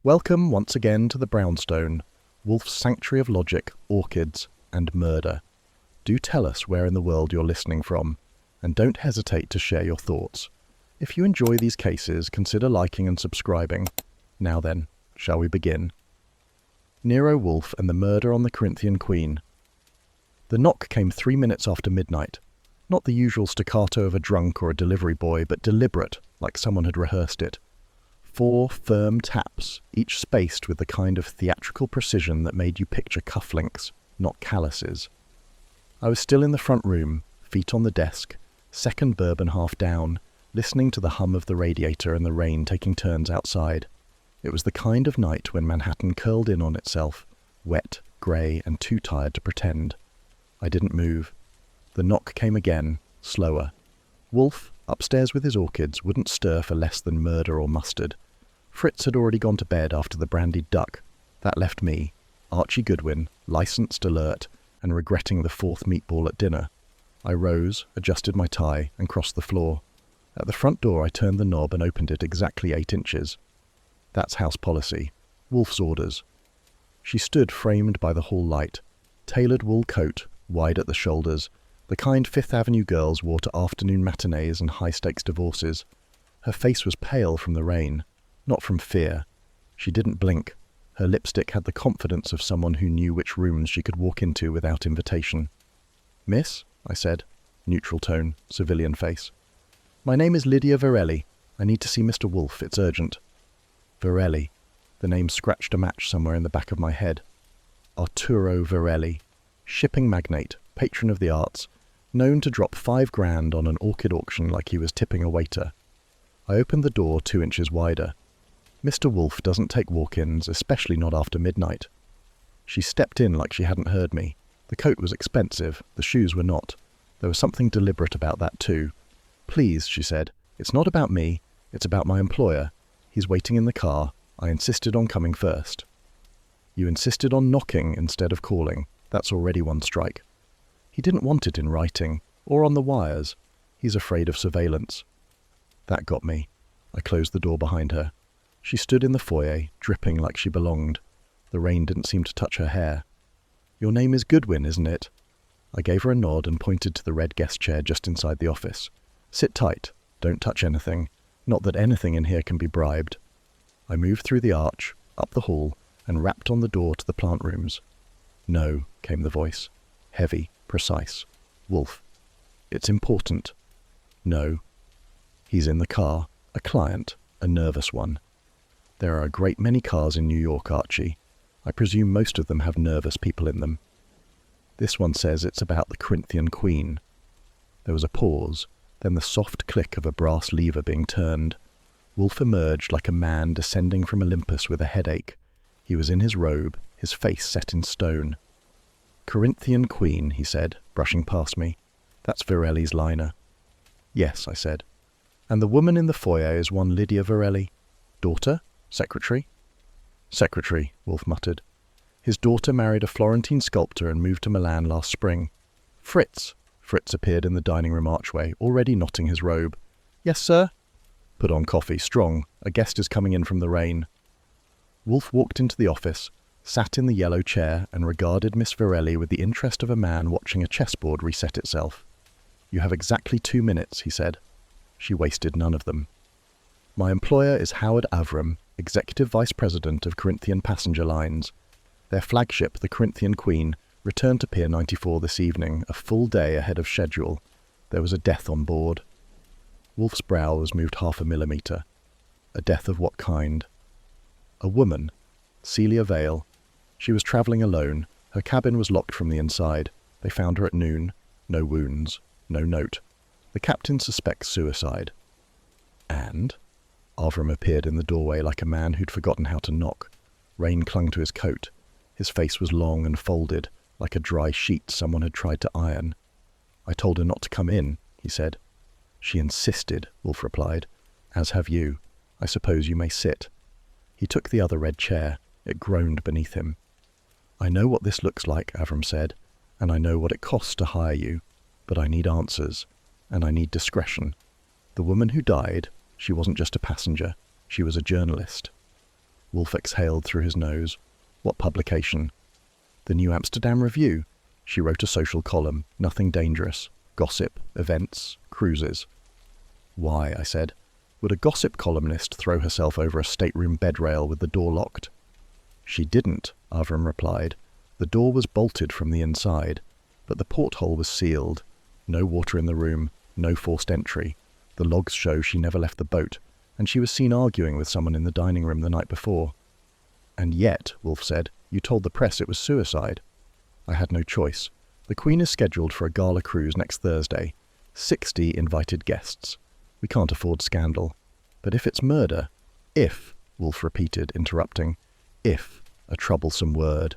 Welcome once again to the Brownstone, Wolfe's sanctuary of logic, orchids, and murder. Do tell us where in the world you're listening from, and don't hesitate to share your thoughts. If you enjoy these cases, consider liking and subscribing. Now then, shall we begin? Nero Wolfe and the murder on the Corinthian queen. The knock came 3 minutes after midnight. Not the usual staccato of a drunk or a delivery boy, but deliberate, like someone had rehearsed it. 4 firm taps, each spaced with the kind of theatrical precision that made you picture cufflinks, not calluses. I was still in the front room, feet on the desk, second bourbon half down, listening to the hum of the radiator and the rain taking turns outside. It was the kind of night when Manhattan curled in on itself, wet, grey, and too tired to pretend. I didn't move. The knock came again, slower. Wolfe, upstairs with his orchids, wouldn't stir for less than murder or mustard. Fritz had already gone to bed after the brandied duck. That left me, Archie Goodwin, licensed, alert, and regretting the 4th meatball at dinner. I rose, adjusted my tie, and crossed the floor. At the front door I turned the knob and opened it exactly 8 inches. That's house policy. Wolfe's orders. She stood framed by the hall light. Tailored wool coat, wide at the shoulders, the kind Fifth Avenue girls wore to afternoon matinees and high-stakes divorces. Her face was pale from the rain, not from fear. She didn't blink. Her lipstick had the confidence of someone who knew which rooms she could walk into without invitation. "Miss," I said, neutral tone, civilian face. "My name is Lydia Varelli. I need to see Mr. Wolfe. It's urgent." Varelli. The name scratched a match somewhere in the back of my head. Arturo Varelli, shipping magnate, patron of the arts, known to drop $5,000 on an orchid auction like he was tipping a waiter. I opened the door 2 inches wider. Mr. Wolfe doesn't take walk-ins, especially not after midnight. She stepped in like she hadn't heard me. The coat was expensive, the shoes were not. There was something deliberate about that too. "Please," she said, "it's not about me, it's about my employer. He's waiting in the car. I insisted on coming first." "You insisted on knocking instead of calling. That's already 1 strike." "He didn't want it in writing, or on the wires. He's afraid of surveillance." That got me. I closed the door behind her. She stood in the foyer, dripping like she belonged. The rain didn't seem to touch her hair. "Your name is Goodwin, isn't it?" I gave her a nod and pointed to the red guest chair just inside the office. "Sit tight. Don't touch anything. Not that anything in here can be bribed." I moved through the arch, up the hall, and rapped on the door to the plant rooms. "No," came the voice. Heavy, precise. "Wolfe." "It's important." "No." "He's in the car. A client. A nervous one." "There are a great many cars in New York, Archie. I presume most of them have nervous people in them." "This one says it's about the Corinthian queen." There was a pause, then the soft click of a brass lever being turned. Wolfe emerged like a man descending from Olympus with a headache. He was in his robe, his face set in stone. "Corinthian queen," he said, brushing past me. "That's Varelli's liner." "Yes," I said. "And the woman in the foyer is one Lydia Varelli? Daughter? Secretary?" "Secretary," Wolfe muttered. "His daughter married a Florentine sculptor and moved to Milan last spring." "Fritz!" Fritz appeared in the dining room archway, already knotting his robe. "Yes, sir?" "Put on coffee, strong. A guest is coming in from the rain." Wolfe walked into the office, sat in the yellow chair, and regarded Miss Varelli with the interest of a man watching a chessboard reset itself. "You have exactly 2 minutes," he said. She wasted none of them. "My employer is Howard Avram, Executive Vice President of Corinthian Passenger Lines. Their flagship, the Corinthian Queen, returned to Pier 94 this evening, a full day ahead of schedule. There was a death on board." Wolfe's brow was moved 0.5 millimeter. "A death of what kind?" "A woman. Celia Vale. She was travelling alone. Her cabin was locked from the inside. They found her at noon. No wounds. No note. The captain suspects suicide." "And?" Avram appeared in the doorway like a man who'd forgotten how to knock. Rain clung to his coat. His face was long and folded, like a dry sheet someone had tried to iron. "I told her not to come in," he said. "She insisted," Wolfe replied. "As have you. I suppose you may sit." He took the other red chair. It groaned beneath him. "I know what this looks like," Avram said, "and I know what it costs to hire you. But I need answers, and I need discretion. The woman who died, she wasn't just a passenger. She was a journalist." Wolfe exhaled through his nose. What publication? The New Amsterdam Review. She wrote a social column, nothing dangerous. Gossip, events, cruises. Why, I said. Would a gossip columnist throw herself over a stateroom bed rail with the door locked? She didn't, Avram replied. The door was bolted from the inside, but the porthole was sealed. No water in the room, no forced entry. The logs show she never left the boat, and she was seen arguing with someone in the dining room the night before. And yet, Wolfe said, you told the press it was suicide. I had no choice. The Queen is scheduled for a gala cruise next Thursday. 60 invited guests. We can't afford scandal. But if it's murder, if, Wolfe repeated, interrupting, if, a troublesome word.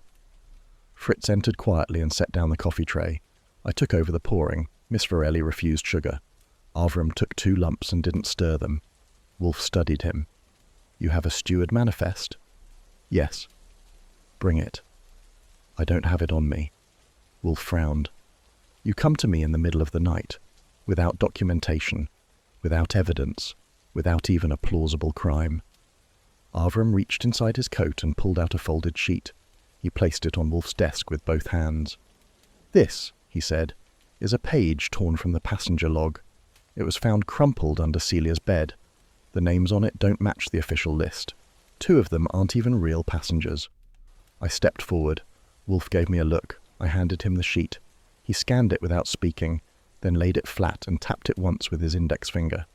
Fritz entered quietly and set down the coffee tray. I took over the pouring. Miss Varelli refused sugar. Avram took 2 lumps and didn't stir them. Wolfe studied him. You have a steward manifest? Yes. Bring it. I don't have it on me. Wolfe frowned. You come to me in the middle of the night, without documentation, without evidence, without even a plausible crime. Avram reached inside his coat and pulled out a folded sheet. He placed it on Wolfe's desk with both hands. This, he said, is a page torn from the passenger log. It was found crumpled under Celia's bed. The names on it don't match the official list. 2 of them aren't even real passengers. I stepped forward. Wolfe gave me a look. I handed him the sheet. He scanned it without speaking, then laid it flat and tapped it once with his index finger.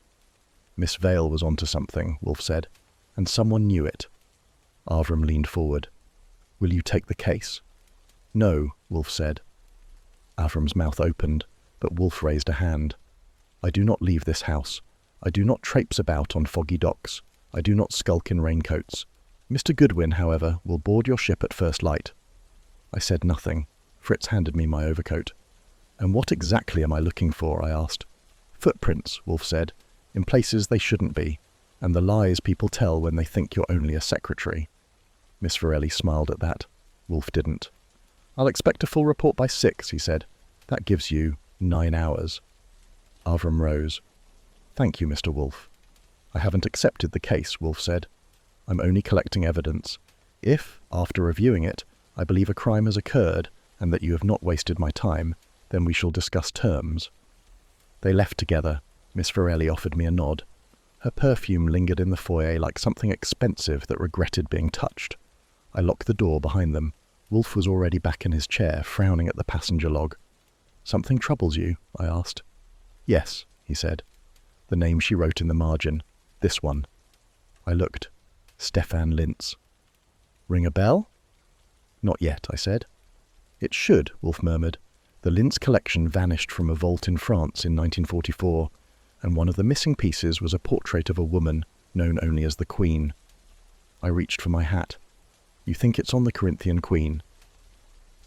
Miss Vale was onto something, Wolfe said, and someone knew it. Avram leaned forward. Will you take the case? No, Wolfe said. Avram's mouth opened, but Wolfe raised a hand. I do not leave this house. I do not traipse about on foggy docks. I do not skulk in raincoats. Mr. Goodwin, however, will board your ship at first light. I said nothing. Fritz handed me my overcoat. And what exactly am I looking for? I asked. Footprints, Wolfe said, in places they shouldn't be, and the lies people tell when they think you're only a secretary. Miss Varelli smiled at that. Wolfe didn't. I'll expect a full report by 6, he said. That gives you 9 hours. Avram rose. Thank you, Mr. Wolfe. I haven't accepted the case, Wolfe said. I'm only collecting evidence. If, after reviewing it, I believe a crime has occurred and that you have not wasted my time, then we shall discuss terms. They left together. Miss Varelli offered me a nod. Her perfume lingered in the foyer like something expensive that regretted being touched. I locked the door behind them. Wolfe was already back in his chair, frowning at the passenger log. Something troubles you? I asked. Yes, he said. The name she wrote in the margin. This one. I looked. Stefan Lintz. Ring a bell? Not yet, I said. It should, Wolfe murmured. The Lintz collection vanished from a vault in France in 1944, and one of the missing pieces was a portrait of a woman, known only as the Queen. I reached for my hat. You think it's on the Corinthian Queen?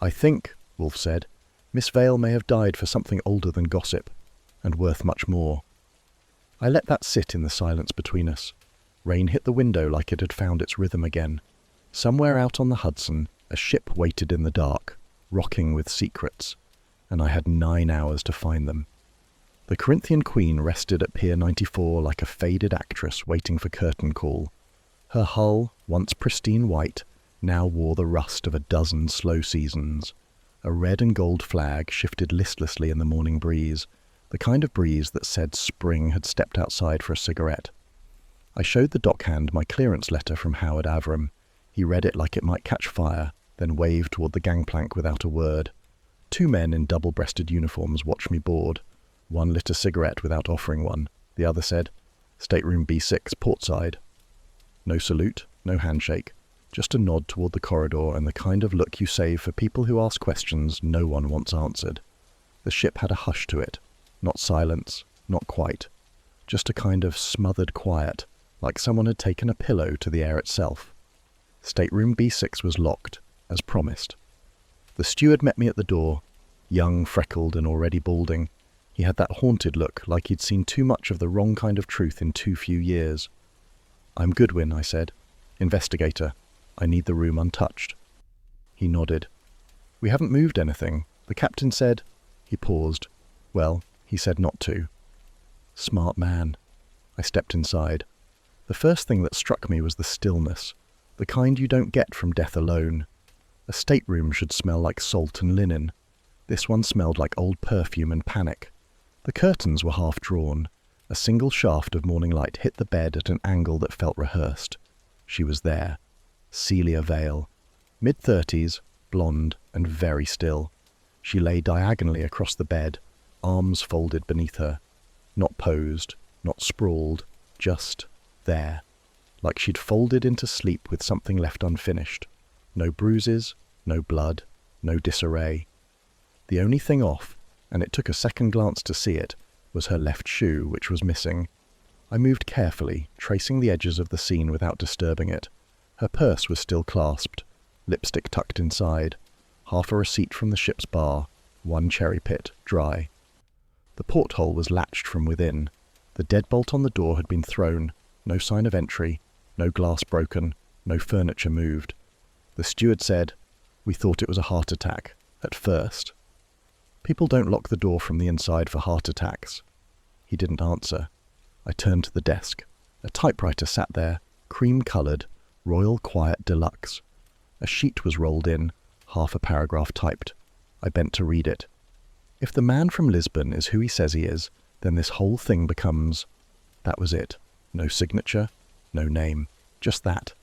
I think, Wolfe said, Miss Vale may have died for something older than gossip, and worth much more. I let that sit in the silence between us. Rain hit the window like it had found its rhythm again. Somewhere out on the Hudson, a ship waited in the dark, rocking with secrets, and I had 9 hours to find them. The Corinthian Queen rested at Pier 94 like a faded actress waiting for curtain call. Her hull, once pristine white, now wore the rust of a dozen slow seasons. A red and gold flag shifted listlessly in the morning breeze, the kind of breeze that said spring had stepped outside for a cigarette. I showed the dockhand my clearance letter from Howard Avram. He read it like it might catch fire, then waved toward the gangplank without a word. 2 men in double-breasted uniforms watched me board. One lit a cigarette without offering one. The other said, Stateroom B6, portside. No salute, no handshake, just a nod toward the corridor and the kind of look you save for people who ask questions no one wants answered. The ship had a hush to it. Not silence, not quite. Just a kind of smothered quiet, like someone had taken a pillow to the air itself. Stateroom B6 was locked, as promised. The steward met me at the door, young, freckled, and already balding. He had that haunted look, like he'd seen too much of the wrong kind of truth in too few years. I'm Goodwin, I said. Investigator. I need the room untouched. He nodded. We haven't moved anything. The captain said... He paused. Well, he said not to. Smart man. I stepped inside. The first thing that struck me was the stillness. The kind you don't get from death alone. A stateroom should smell like salt and linen. This one smelled like old perfume and panic. The curtains were half drawn. A single shaft of morning light hit the bed at an angle that felt rehearsed. She was there. Celia Vale. Mid-30s, blonde, and very still. She lay diagonally across the bed, arms folded beneath her. Not posed, not sprawled, just there. Like she'd folded into sleep with something left unfinished. No bruises, no blood, no disarray. The only thing off, and it took a second glance to see it, was her left shoe, which was missing. I moved carefully, tracing the edges of the scene without disturbing it. Her purse was still clasped, lipstick tucked inside, half a receipt from the ship's bar, one cherry pit, dry. The porthole was latched from within. The deadbolt on the door had been thrown, no sign of entry, no glass broken, no furniture moved. The steward said, "We thought it was a heart attack, at first." People don't lock the door from the inside for heart attacks. He didn't answer. I turned to the desk. A typewriter sat there, cream-coloured, Royal Quiet Deluxe. A sheet was rolled in, half a paragraph typed. I bent to read it. If the man from Lisbon is who he says he is, then this whole thing becomes... That was it. No signature, no name. Just that.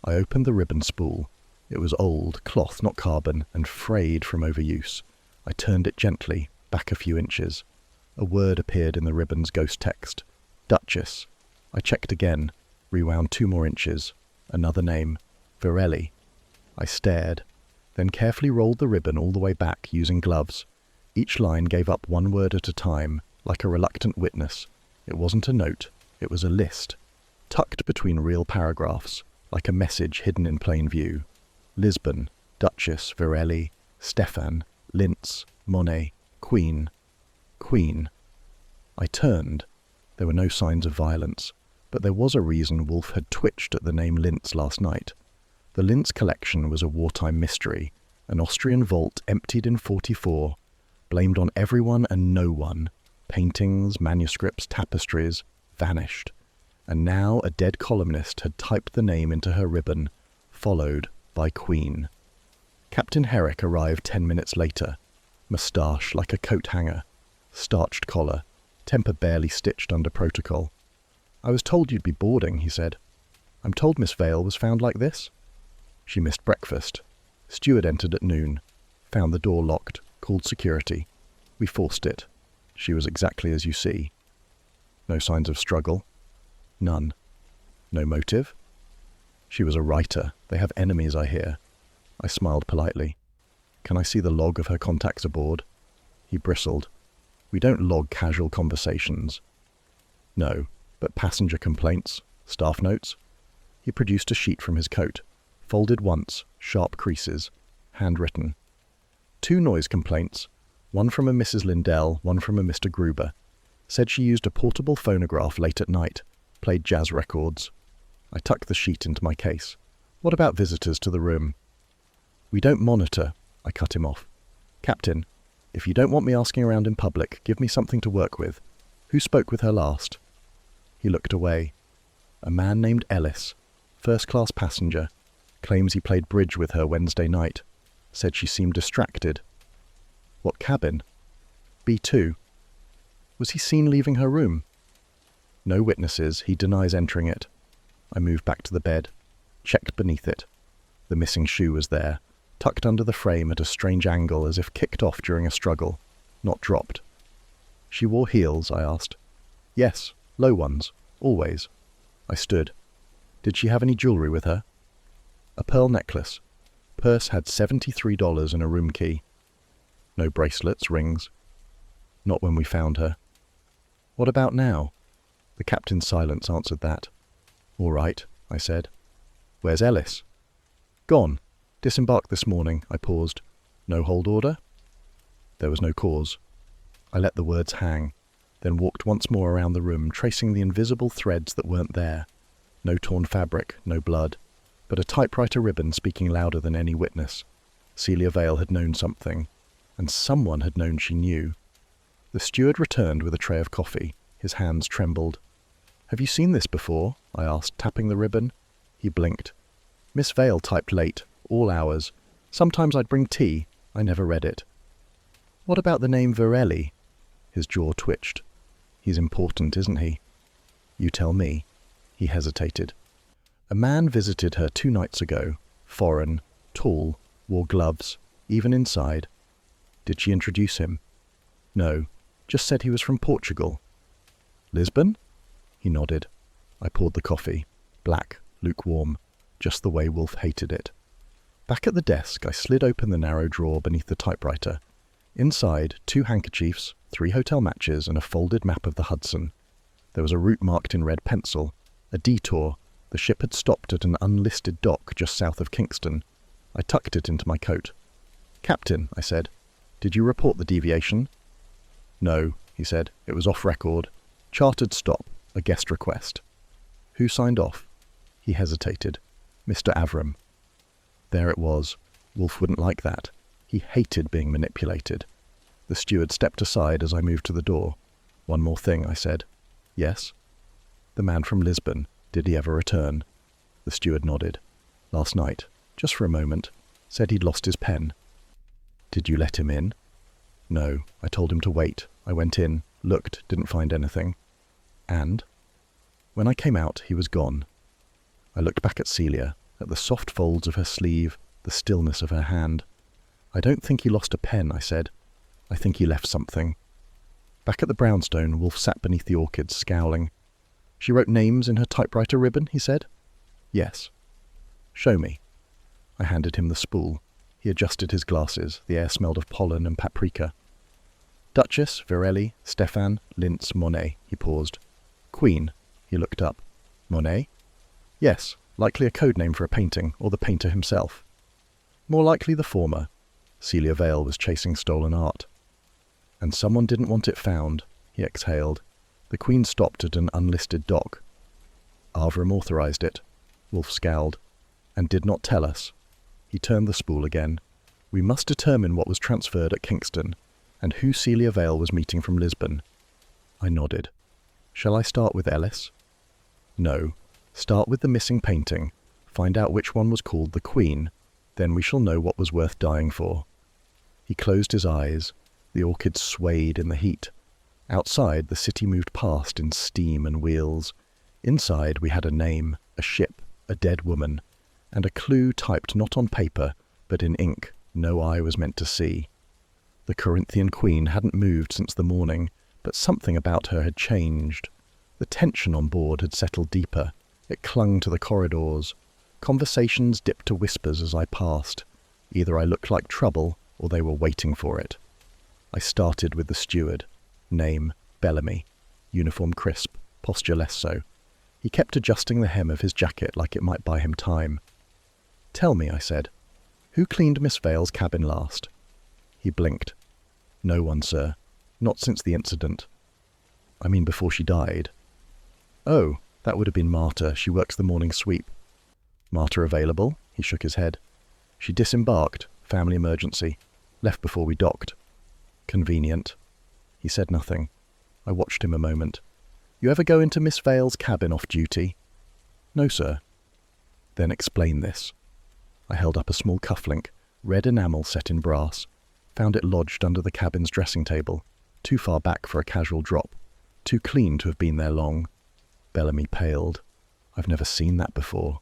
I opened the ribbon spool. It was old, cloth, not carbon, and frayed from overuse. I turned it gently, back a few inches. A word appeared in the ribbon's ghost text. Duchess. I checked again, rewound 2 more inches. Another name. Virelli. I stared, then carefully rolled the ribbon all the way back using gloves. Each line gave up 1 word at a time, like a reluctant witness. It wasn't a note, it was a list, tucked between real paragraphs, like a message hidden in plain view. Lisbon, Duchess, Virelli, Stefan, Linz, Monet, Queen. Queen. I turned. There were no signs of violence, but there was a reason Wolfe had twitched at the name Linz last night. The Linz collection was a wartime mystery, an Austrian vault emptied in 44, blamed on everyone and no one. Paintings, manuscripts, tapestries, vanished. And now a dead columnist had typed the name into her ribbon, followed by Queen. Captain Herrick arrived 10 minutes later. Moustache like a coat hanger. Starched collar. Temper barely stitched under protocol. "I was told you'd be boarding," he said. "I'm told Miss Vale was found like this." She missed breakfast. Steward entered at noon. Found the door locked. Called security. We forced it. She was exactly as you see. No signs of struggle. None. No motive? She was a writer. They have enemies, I hear. I smiled politely. "Can I see the log of her contacts aboard?" He bristled. "We don't log casual conversations." "No, but passenger complaints, staff notes?" He produced a sheet from his coat, folded once, sharp creases, handwritten. 2 noise complaints, one from a Mrs. Lindell, one from a Mr. Gruber. Said she used a portable phonograph late at night, played jazz records. I tucked the sheet into my case. "What about visitors to the room?" "We don't monitor," I cut him off. "Captain, if you don't want me asking around in public, give me something to work with. Who spoke with her last?" He looked away. "A man named Ellis, first-class passenger, claims he played bridge with her Wednesday night. Said she seemed distracted." "What cabin?" "B2. "Was he seen leaving her room?" "No witnesses. He denies entering it." I moved back to the bed, checked beneath it. The missing shoe was there, tucked under the frame at a strange angle as if kicked off during a struggle, not dropped. "She wore heels?" I asked. "Yes, low ones, always." I stood. "Did she have any jewellery with her?" "A pearl necklace. Purse had $73 and a room key." "No bracelets, rings?" "Not when we found her." "What about now?" The captain's silence answered that. "All right," I said. "Where's Ellis?" "Gone. Disembarked this morning." I paused. "No hold order?" There was no cause. I let the words hang, then walked once more around the room, tracing the invisible threads that weren't there. No torn fabric, no blood, but a typewriter ribbon speaking louder than any witness. Celia Vale had known something, and someone had known she knew. The steward returned with a tray of coffee. His hands trembled. "Have you seen this before?" I asked, tapping the ribbon. He blinked. Miss Vale typed late, all hours. Sometimes I'd bring tea. I never read it. What about the name Varelli? His jaw twitched. He's important, isn't he? You tell me. He hesitated. A man visited her 2 nights ago. Foreign, tall, wore gloves, even inside. Did she introduce him? No, just said he was from Portugal. Lisbon? He nodded. I poured the coffee. Black, lukewarm, just the way Wolfe hated it. Back at the desk, I slid open the narrow drawer beneath the typewriter. Inside, 2 handkerchiefs, 3 hotel matches, and a folded map of the Hudson. There was a route marked in red pencil, a detour. The ship had stopped at an unlisted dock just south of Kingston. I tucked it into my coat. Captain, I said, did you report the deviation? No, he said. It was off record. Chartered stop, a guest request. Who signed off? He hesitated. Mr. Avram. There it was. Wolfe wouldn't like that. He hated being manipulated. The steward stepped aside as I moved to the door. One more thing, I said. Yes? The man from Lisbon. Did he ever return? The steward nodded. Last night, just for a moment. Said he'd lost his pen. Did you let him in? No, I told him to wait. I went in, looked, didn't find anything. And? When I came out, he was gone. I looked back at Celia, at the soft folds of her sleeve, the stillness of her hand. I don't think he lost a pen, I said. I think he left something. Back at the brownstone, Wolfe sat beneath the orchids, scowling. She wrote names in her typewriter ribbon, he said. Yes. Show me. I handed him the spool. He adjusted his glasses. The air smelled of pollen and paprika. Duchess, Virelli, Stefan, Linz, Monet. He paused. Queen. He looked up. Monet? Yes, likely a code name for a painting, or the painter himself. More likely the former. Celia Vale was chasing stolen art. And someone didn't want it found, he exhaled. The Queen stopped at an unlisted dock. Avram authorized it. Wolfe scowled. And did not tell us. He turned the spool again. We must determine what was transferred at Kingston, and who Celia Vale was meeting from Lisbon. I nodded. Shall I start with Ellis? No. Start with the missing painting. Find out which one was called the Queen. Then we shall know what was worth dying for. He closed his eyes. The orchids swayed in the heat. Outside, the city moved past in steam and wheels. Inside, we had a name, a ship, a dead woman, and a clue typed not on paper, but in ink no eye was meant to see. The Corinthian queen hadn't moved since the morning, but something about her had changed. The tension on board had settled deeper. It clung to the corridors. Conversations dipped to whispers as I passed. Either I looked like trouble, or they were waiting for it. I started with the steward. Name, Bellamy. Uniform crisp, posture less so. He kept adjusting the hem of his jacket like it might buy him time. Tell me, I said, who cleaned Miss Vale's cabin last? He blinked. No one, sir. Not since the incident. I mean before she died. Oh, that would have been Marta. She works the morning sweep. Marta available? He shook his head. She disembarked. Family emergency. Left before we docked. Convenient. He said nothing. I watched him a moment. You ever go into Miss Vale's cabin off duty? No, sir. Then explain this. I held up a small cufflink, red enamel set in brass. Found it lodged under the cabin's dressing table, too far back for a casual drop, too clean to have been there long. Bellamy paled. I've never seen that before.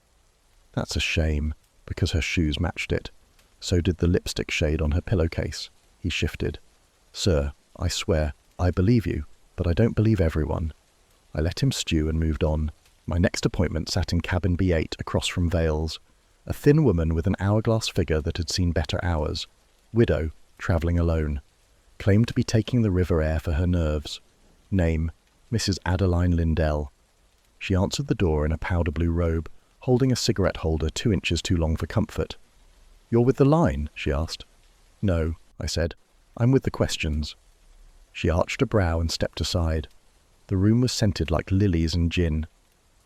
That's a shame, because her shoes matched it. So did the lipstick shade on her pillowcase. He shifted. Sir, I swear, I believe you, but I don't believe everyone. I let him stew and moved on. My next appointment sat in cabin B8 across from Vale's. A thin woman with an hourglass figure that had seen better hours. Widow, travelling alone. Claimed to be taking the river air for her nerves. Name, Mrs. Adeline Lindell. She answered the door in a powder blue robe, holding a cigarette holder 2 inches too long for comfort. You're with the line? She asked. No, I said. I'm with the questions. She arched a brow and stepped aside. The room was scented like lilies and gin.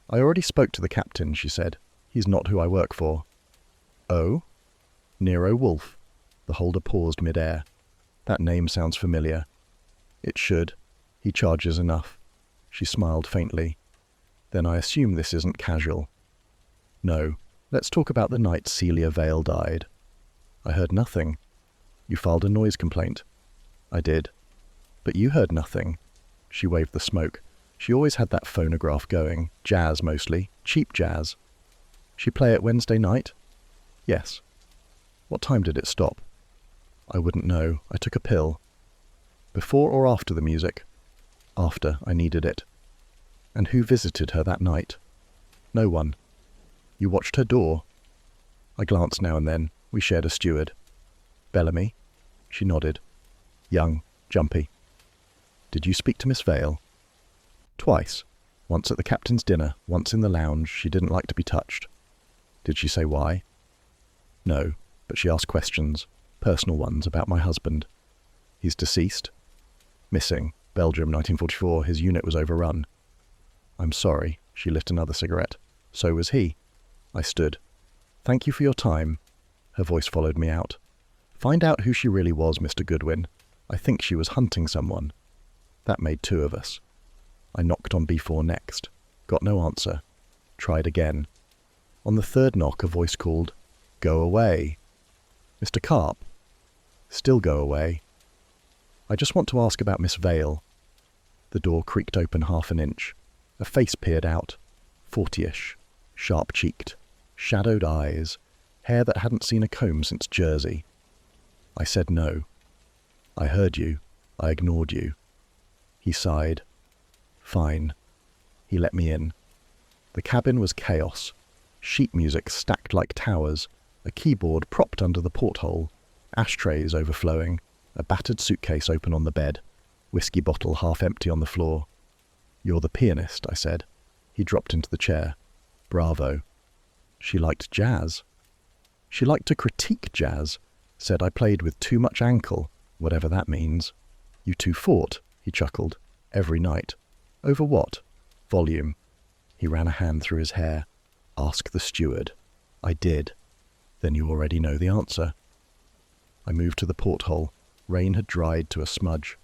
I already spoke to the captain, she said. He's not who I work for. Oh? Nero Wolfe. The holder paused mid-air. That name sounds familiar. It should. He charges enough. She smiled faintly. Then I assume this isn't casual. No. Let's talk about the night Celia Vale died. I heard nothing. You filed a noise complaint. I did. But you heard nothing. She waved the smoke. She always had that phonograph going. Jazz mostly. Cheap jazz. She play it Wednesday night? Yes. What time did it stop? I wouldn't know. I took a pill. Before or after the music? After. I needed it. And who visited her that night? No one. You watched her door? I glanced now and then. We shared a steward. Bellamy? She nodded. Young. Jumpy. Did you speak to Miss Vale? Twice. Once at the captain's dinner, once in the lounge. She didn't like to be touched. Did she say why? No, but she asked questions, personal ones, about my husband. He's deceased? Missing. Belgium, 1944. His unit was overrun. I'm sorry. She lit another cigarette. So was he. I stood. Thank you for your time. Her voice followed me out. Find out who she really was, Mr. Goodwin. I think she was hunting someone. That made two of us. I knocked on B4 next. Got no answer. Tried again. On the third knock, a voice called, Go away. Mr. Carp. Still go away. I just want to ask about Miss Vale. The door creaked open half an inch. A face peered out. 40-ish. Sharp-cheeked. Shadowed eyes. Hair that hadn't seen a comb since Jersey. I said no. I heard you. I ignored you. He sighed. Fine. He let me in. The cabin was chaos. Sheet music stacked like towers, a keyboard propped under the porthole, ashtrays overflowing, a battered suitcase open on the bed, whiskey bottle half empty on the floor. You're the pianist, I said. He dropped into the chair. Bravo. She liked jazz. She liked to critique jazz, said I played with too much ankle, whatever that means. You two fought, he chuckled, every night. Over what? Volume. He ran a hand through his hair. Ask the steward. I did. Then you already know the answer. I moved to the porthole. Rain had dried to a smudge.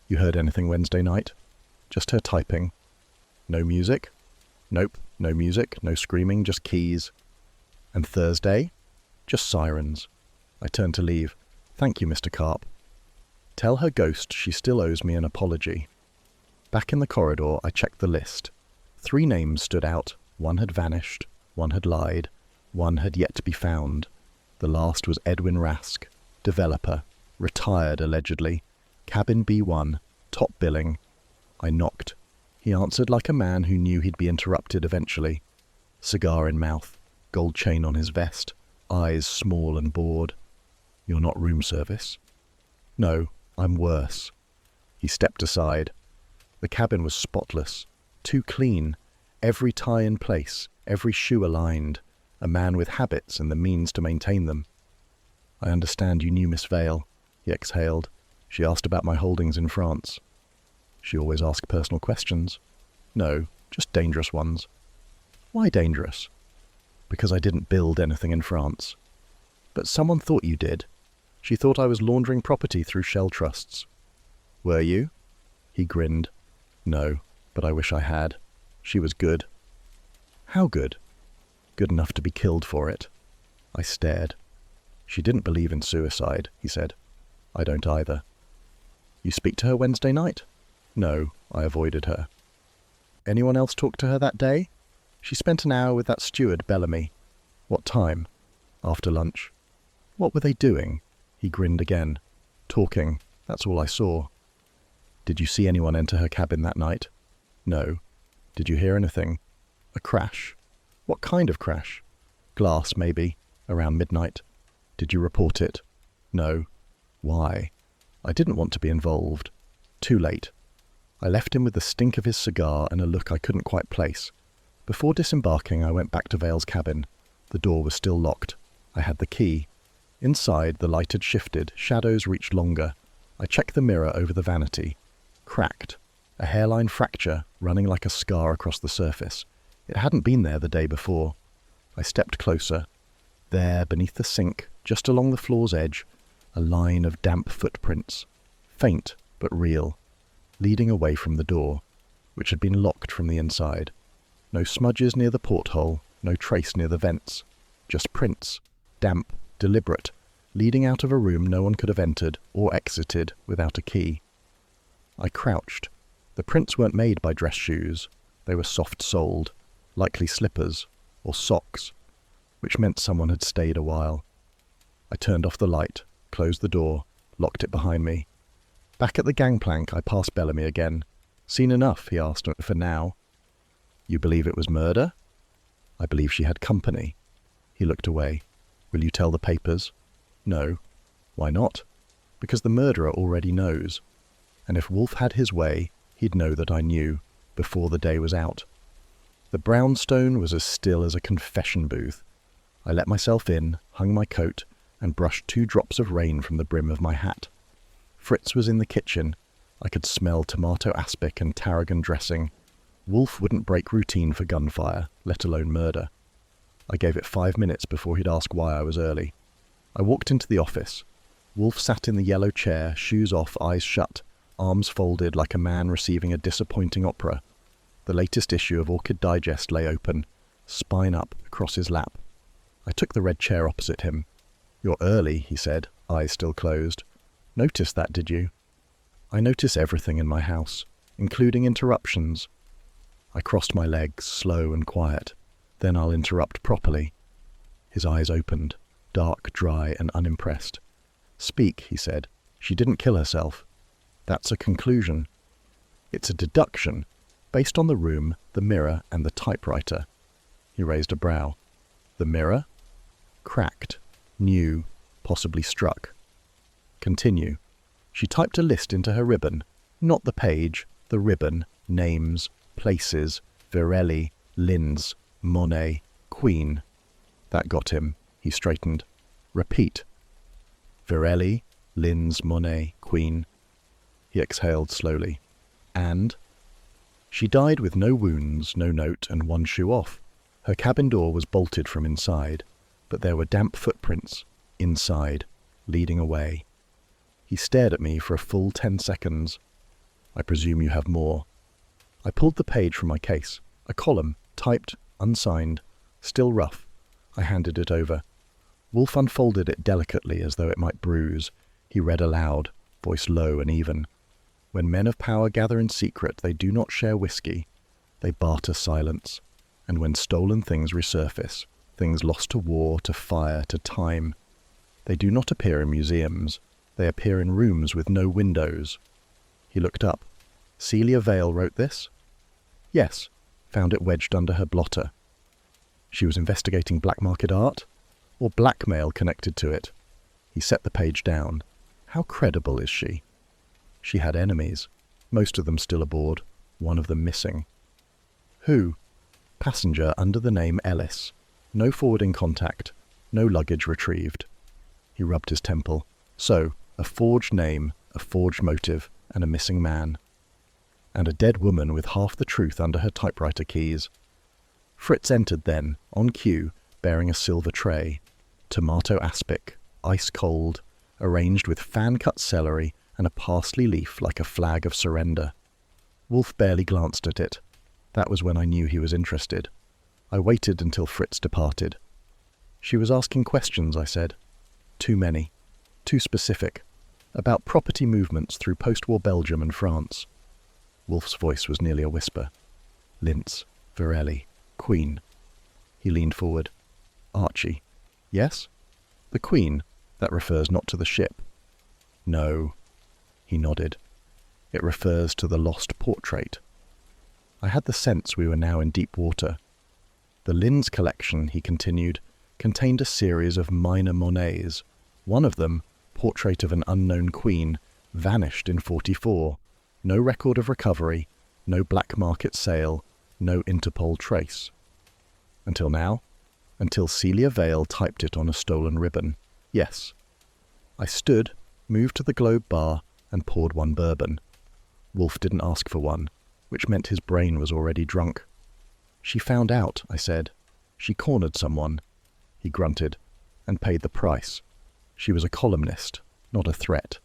You heard anything Wednesday night? Just her typing. No music? Nope, no music, no screaming, just keys. And Thursday? Just sirens. I turned to leave. Thank you, Mr. Carp. Tell her ghost she still owes me an apology. Back in the corridor, I checked the list. 3 names stood out. One had vanished, one had lied, one had yet to be found. The last was Edwin Rask, developer, retired allegedly, cabin B1, top billing. I knocked. He answered like a man who knew he'd be interrupted eventually. Cigar in mouth, gold chain on his vest, eyes small and bored. You're not room service? No, I'm worse. He stepped aside. The cabin was spotless, too clean. Every tie in place, every shoe aligned, a man with habits and the means to maintain them. I understand you knew Miss Vale, he exhaled. She asked about my holdings in France. She always asked personal questions. No, just dangerous ones. Why dangerous? Because I didn't build anything in France. But someone thought you did. She thought I was laundering property through shell trusts. Were you? He grinned. No, but I wish I had. She was good. How good? Good enough to be killed for it. I stared. She didn't believe in suicide, he said. I don't either. You speak to her Wednesday night? No, I avoided her. Anyone else talk to her that day? She spent an hour with that steward, Bellamy. What time? After lunch. What were they doing? He grinned again. Talking. That's all I saw. Did you see anyone enter her cabin that night? No. Did you hear anything? A crash? What kind of crash? Glass, maybe, around midnight. Did you report it? No. Why? I didn't want to be involved. Too late. I left him with the stink of his cigar and a look I couldn't quite place. Before disembarking, I went back to Vale's cabin. The door was still locked. I had the key. Inside, the light had shifted. Shadows reached longer. I checked the mirror over the vanity. Cracked. A hairline fracture running like a scar across the surface. It hadn't been there the day before. I stepped closer. There, beneath the sink, just along the floor's edge, a line of damp footprints. Faint, but real. Leading away from the door, which had been locked from the inside. No smudges near the porthole, no trace near the vents. Just prints. Damp, deliberate, leading out of a room no one could have entered or exited without a key. I crouched. The prints weren't made by dress shoes. They were soft-soled, likely slippers or socks, which meant someone had stayed a while. I turned off the light, closed the door, locked it behind me. Back at the gangplank, I passed Bellamy again. "Seen enough?" he asked, "for now." "You believe it was murder?" "I believe she had company." He looked away. "Will you tell the papers?" "No." "Why not?" "Because the murderer already knows. And if Wolfe had his way, he'd know that I knew, before the day was out." The brownstone was as still as a confession booth. I let myself in, hung my coat, and brushed 2 drops of rain from the brim of my hat. Fritz was in the kitchen. I could smell tomato aspic and tarragon dressing. Wolfe wouldn't break routine for gunfire, let alone murder. I gave it 5 minutes before he'd ask why I was early. I walked into the office. Wolfe sat in the yellow chair, shoes off, eyes shut, arms folded like a man receiving a disappointing opera. The latest issue of Orchid Digest lay open, spine up, across his lap. I took the red chair opposite him. "You're early," he said, eyes still closed. "Noticed that, did you?" "I notice everything in my house, including interruptions." I crossed my legs, slow and quiet. "Then I'll interrupt properly." His eyes opened, dark, dry, and unimpressed. "Speak," he said. "She didn't kill herself." "That's a conclusion." "It's a deduction, based on the room, the mirror, and the typewriter." He raised a brow. "The mirror?" "Cracked. New. Possibly struck." "Continue." "She typed a list into her ribbon. Not the page, the ribbon. Names, places, Virelli, Linz, Monet, Queen." That got him. He straightened. "Repeat." "Virelli, Linz, Monet, Queen." He exhaled slowly. "And?" "She died with no wounds, no note, and 1 shoe off. Her cabin door was bolted from inside, but there were damp footprints, inside, leading away." He stared at me for a full 10 seconds. "I presume you have more." I pulled the page from my case. A column, typed, unsigned, still rough. I handed it over. Wolfe unfolded it delicately as though it might bruise. He read aloud, voice low and even. "When men of power gather in secret, they do not share whiskey. They barter silence. And when stolen things resurface, things lost to war, to fire, to time, they do not appear in museums. They appear in rooms with no windows." He looked up. "Celia Vale wrote this?" "Yes." Found it wedged under her blotter. "She was investigating black market art? Or blackmail connected to it?" He set the page down. "How credible is she?" "She had enemies. Most of them still aboard. One of them missing." "Who?" "Passenger under the name Ellis. No forwarding contact. No luggage retrieved." He rubbed his temple. "So, a forged name, a forged motive, and a missing man. And a dead woman with half the truth under her typewriter keys." Fritz entered then, on cue, bearing a silver tray. Tomato aspic, ice cold, arranged with fan-cut celery and a parsley leaf like a flag of surrender. Wolfe barely glanced at it. That was when I knew he was interested. I waited until Fritz departed. "She was asking questions," I said. "Too many. Too specific. About property movements through post-war Belgium and France." Wolfe's voice was nearly a whisper. "Linz, Virelli, Queen." He leaned forward. "Archie." "Yes?" "The Queen. That refers not to the ship." "No." He nodded. "It refers to the lost portrait." I had the sense we were now in deep water. "The Linz collection," he continued, "contained a series of minor Monets. One of them, Portrait of an Unknown Queen, vanished in 44. No record of recovery, no black market sale, no Interpol trace." "Until now?" "Until Celia Vale typed it on a stolen ribbon. Yes." I stood, moved to the Globe bar, and poured 1 bourbon. Wolfe didn't ask for one, which meant his brain was already drunk. "She found out," I said. "She cornered someone." He grunted, "and paid the price. She was a columnist, not a threat.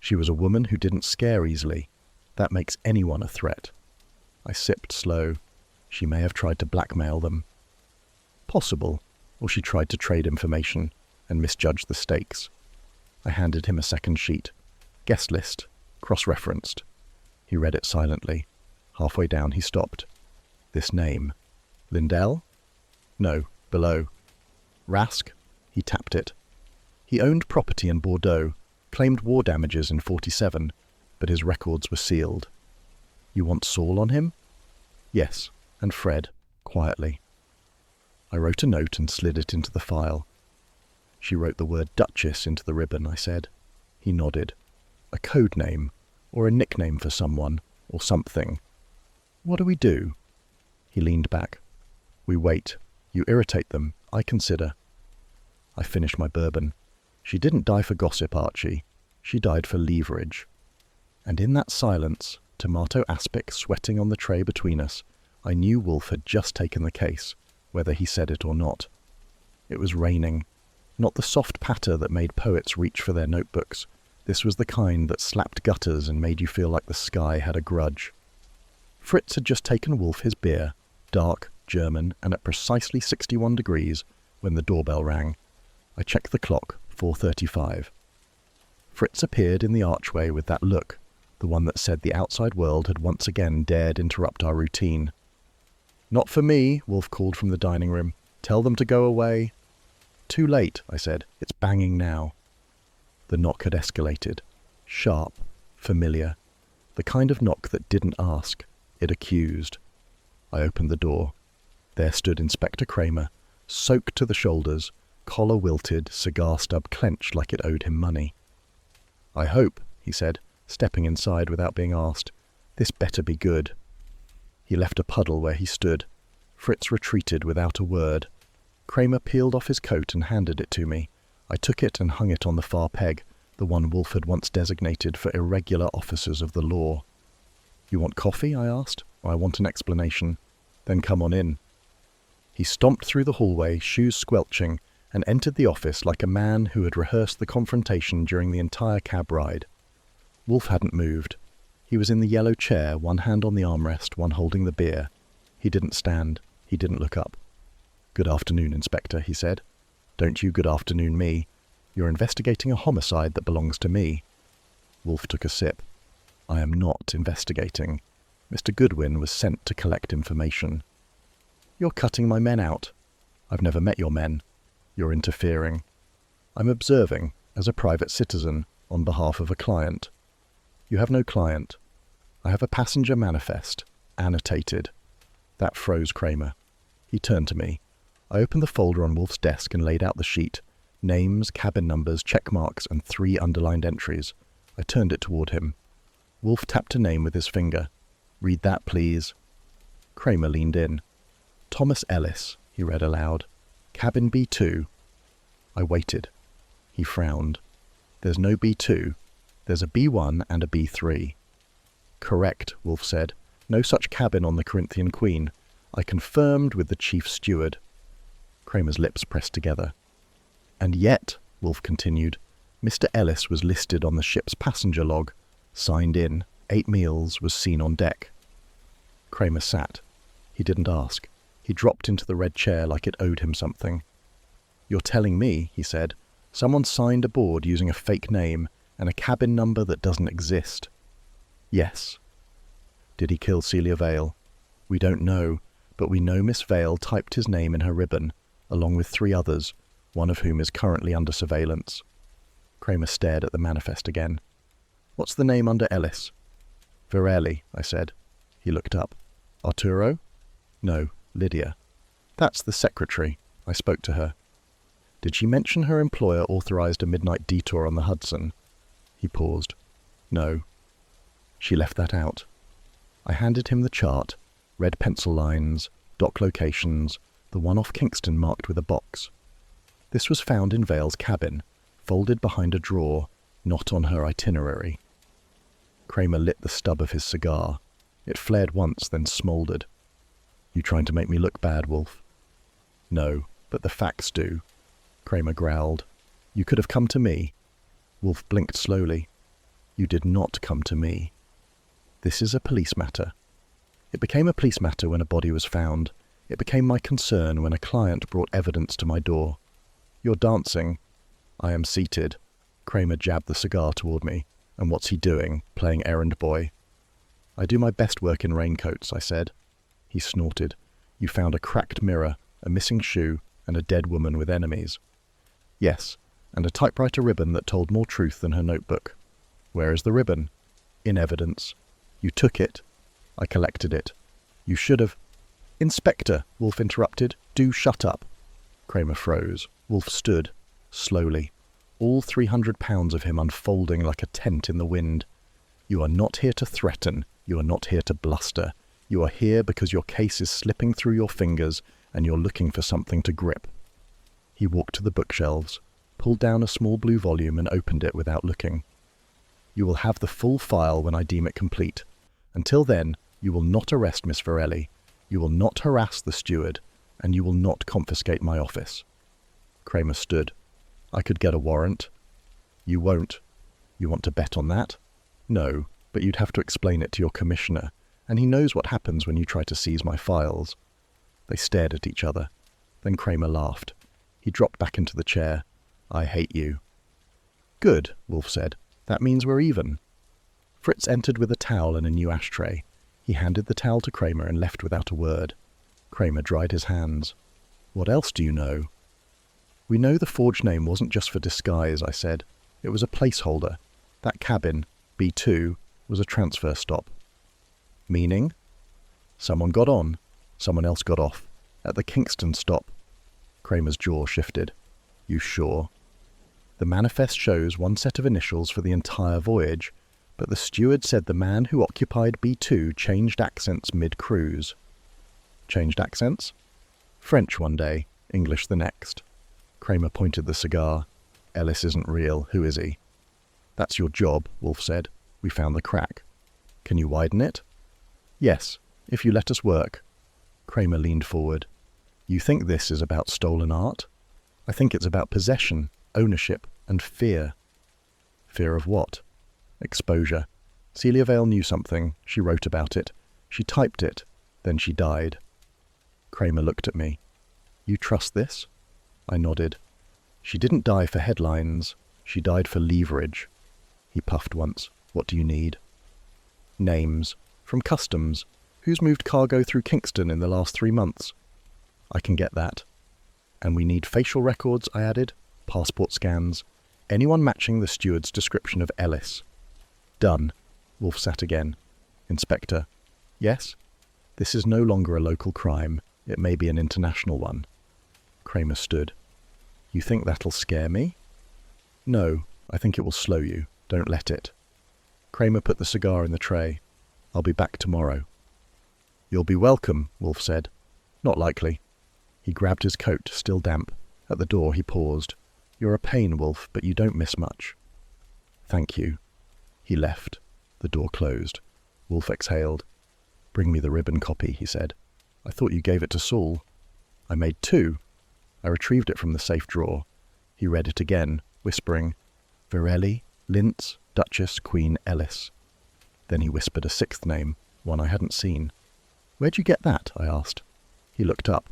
She was a woman who didn't scare easily. That makes anyone a threat." I sipped slow. "She may have tried to blackmail them." "Possible. or she tried to trade information and misjudged the stakes. I handed him a second sheet. Guest list, cross-referenced. He read it silently. Halfway down he stopped. This name. Lindell? No, below. Rask? He tapped it. He owned property in Bordeaux, claimed war damages in 47, but his records were sealed. You want Saul on him? Yes, and Fred, quietly. I wrote a note and slid it into the file. She wrote the word Duchess into the ribbon, I said. He nodded. A code name, or a nickname for someone, or something. What do we do? He leaned back. We wait. You irritate them, I consider. I finished my bourbon. She didn't die for gossip, Archie. She died for leverage. And in that silence, tomato aspic sweating on the tray between us, I knew Wolfe had just taken the case, whether he said it or not. It was raining. Not the soft patter that made poets reach for their notebooks. This was the kind that slapped gutters and made you feel like the sky had a grudge. Fritz had just taken Wolfe his beer, dark, German, and at precisely 61 degrees, when the doorbell rang. I checked the clock, 4:35. Fritz appeared in the archway with that look, the one that said the outside world had once again dared interrupt our routine. Not for me, Wolfe called from the dining room. Tell them to go away. Too late, I said. It's banging now. The knock had escalated. Sharp, familiar. The kind of knock that didn't ask. It accused. I opened the door. There stood Inspector Kramer, soaked to the shoulders, collar wilted, cigar stub clenched like it owed him money. I hope, he said, stepping inside without being asked. This better be good. He left a puddle where he stood. Fritz retreated without a word. Kramer peeled off his coat and handed it to me. I took it and hung it on the far peg, the one Wolfe had once designated for irregular officers of the law. You want coffee? I asked. I want an explanation. Then come on in. He stomped through the hallway, shoes squelching, and entered the office like a man who had rehearsed the confrontation during the entire cab ride. Wolfe hadn't moved. He was in the yellow chair, one hand on the armrest, one holding the beer. He didn't stand. He didn't look up. Good afternoon, Inspector, he said. Don't you good afternoon me. You're investigating a homicide that belongs to me. Wolfe took a sip. I am not investigating. Mr. Goodwin was sent to collect information. You're cutting my men out. I've never met your men. You're interfering. I'm observing, as a private citizen, on behalf of a client. You have no client. I have a passenger manifest, annotated. That froze Kramer. He turned to me. I opened the folder on Wolfe's desk and laid out the sheet. Names, cabin numbers, check marks, and 3 underlined entries. I turned it toward him. Wolfe tapped a name with his finger. Read that, please. Kramer leaned in. Thomas Ellis, he read aloud. Cabin B2. I waited. He frowned. There's no B2. There's a B1 and a B3. Correct, Wolfe said. No such cabin on the Corinthian Queen. I confirmed with the chief steward. Kramer's lips pressed together. And yet, Wolfe continued, Mr. Ellis was listed on the ship's passenger log. Signed in. 8 meals, was seen on deck. Kramer sat. He didn't ask. He dropped into the red chair like it owed him something. You're telling me, he said, someone signed aboard using a fake name and a cabin number that doesn't exist. Yes. Did he kill Celia Vale? We don't know, but we know Miss Vale typed his name in her ribbon, along with 3 others, one of whom is currently under surveillance. Kramer stared at the manifest again. What's the name under Ellis? Virelli, I said. He looked up. Arturo? No, Lydia. That's the secretary. I spoke to her. Did she mention her employer authorized a midnight detour on the Hudson? He paused. No. She left that out. I handed him the chart, red pencil lines, dock locations, the one off Kingston marked with a box. This was found in Vale's cabin, folded behind a drawer, not on her itinerary. Kramer lit the stub of his cigar. It flared once, then smouldered. You trying to make me look bad, Wolfe? No, but the facts do. Kramer growled. You could have come to me. Wolfe blinked slowly. You did not come to me. This is a police matter. It became a police matter when a body was found. It became my concern when a client brought evidence to my door. "You're dancing." "I am seated." Kramer jabbed the cigar toward me. "And what's he doing? Playing errand boy?" "I do my best work in raincoats," I said. He snorted. "You found a cracked mirror, a missing shoe, and a dead woman with enemies." "Yes, and a typewriter ribbon that told more truth than her notebook." "Where is the ribbon?" "In evidence." "You took it." "I collected it." "You should have—" "Inspector," Wolfe interrupted, "do shut up." Kramer froze. Wolfe stood, slowly, all 300 pounds of him unfolding like a tent in the wind. "You are not here to threaten. You are not here to bluster. You are here because your case is slipping through your fingers and you're looking for something to grip." He walked to the bookshelves, pulled down a small blue volume and opened it without looking. "You will have the full file when I deem it complete. Until then, you will not arrest Miss Varelli, you will not harass the steward, and you will not confiscate my office." Kramer stood. "I could get a warrant." "You won't." "You want to bet on that?" "No, but you'd have to explain it to your commissioner, and he knows what happens when you try to seize my files." They stared at each other. Then Kramer laughed. He dropped back into the chair. "I hate you." "Good," Wolfe said. "That means we're even." Fritz entered with a towel and a new ashtray. He handed the towel to Kramer and left without a word. Kramer dried his hands. "What else do you know?" "We know the forged name wasn't just for disguise," I said. "It was a placeholder. That cabin, B2, was a transfer stop." "Meaning?" "Someone got on. Someone else got off. At the Kingston stop." Kramer's jaw shifted. "You sure?" "The manifest shows one set of initials for the entire voyage, but the steward said the man who occupied B2 changed accents mid-cruise." "Changed accents?" "French one day, English the next." Kramer pointed the cigar. "Ellis isn't real. Who is he?" "That's your job," Wolfe said. "We found the crack." "Can you widen it?" "Yes, if you let us work." Kramer leaned forward. "You think this is about stolen art?" "I think it's about possession, ownership, and fear." "Fear of what?" "Exposure. Celia Vale knew something. She wrote about it. She typed it. Then she died." Kramer looked at me. "You trust this?" I nodded. "She didn't die for headlines. She died for leverage." He puffed once. "What do you need?" "Names. From customs. Who's moved cargo through Kingston in the last 3 months?" "I can get that." "And we need facial records," I added. "Passport scans. Anyone matching the steward's description of Ellis." "Done." Wolfe sat again. "Inspector." "Yes?" "This is no longer a local crime. It may be an international one." Kramer stood. "You think that'll scare me?" "No, I think it will slow you. Don't let it." Kramer put the cigar in the tray. "I'll be back tomorrow." "You'll be welcome," Wolfe said. "Not likely." He grabbed his coat, still damp. At the door he paused. "You're a pain, Wolfe, but you don't miss much." "Thank you." He left. The door closed. Wolfe exhaled. "Bring me the ribbon copy," he said. "I thought you gave it to Saul." "I made 2. I retrieved it from the safe drawer." He read it again, whispering, "Varelli, Lintz, Duchess, Queen, Ellis." Then he whispered a 6th name, one I hadn't seen. "Where'd you get that?" I asked. He looked up.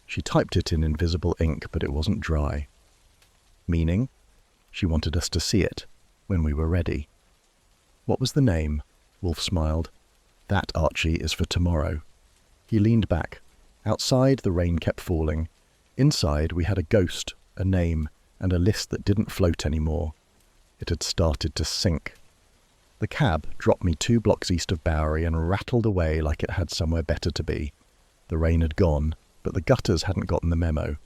"She typed it in invisible ink, but it wasn't dry." "Meaning?" "She wanted us to see it, when we were ready." "What was the name?" Wolfe smiled. "That, Archie, is for tomorrow." He leaned back. Outside, the rain kept falling. Inside, we had a ghost, a name, and a list that didn't float anymore. It had started to sink. The cab dropped me 2 blocks east of Bowery and rattled away like it had somewhere better to be. The rain had gone, but the gutters hadn't gotten the memo.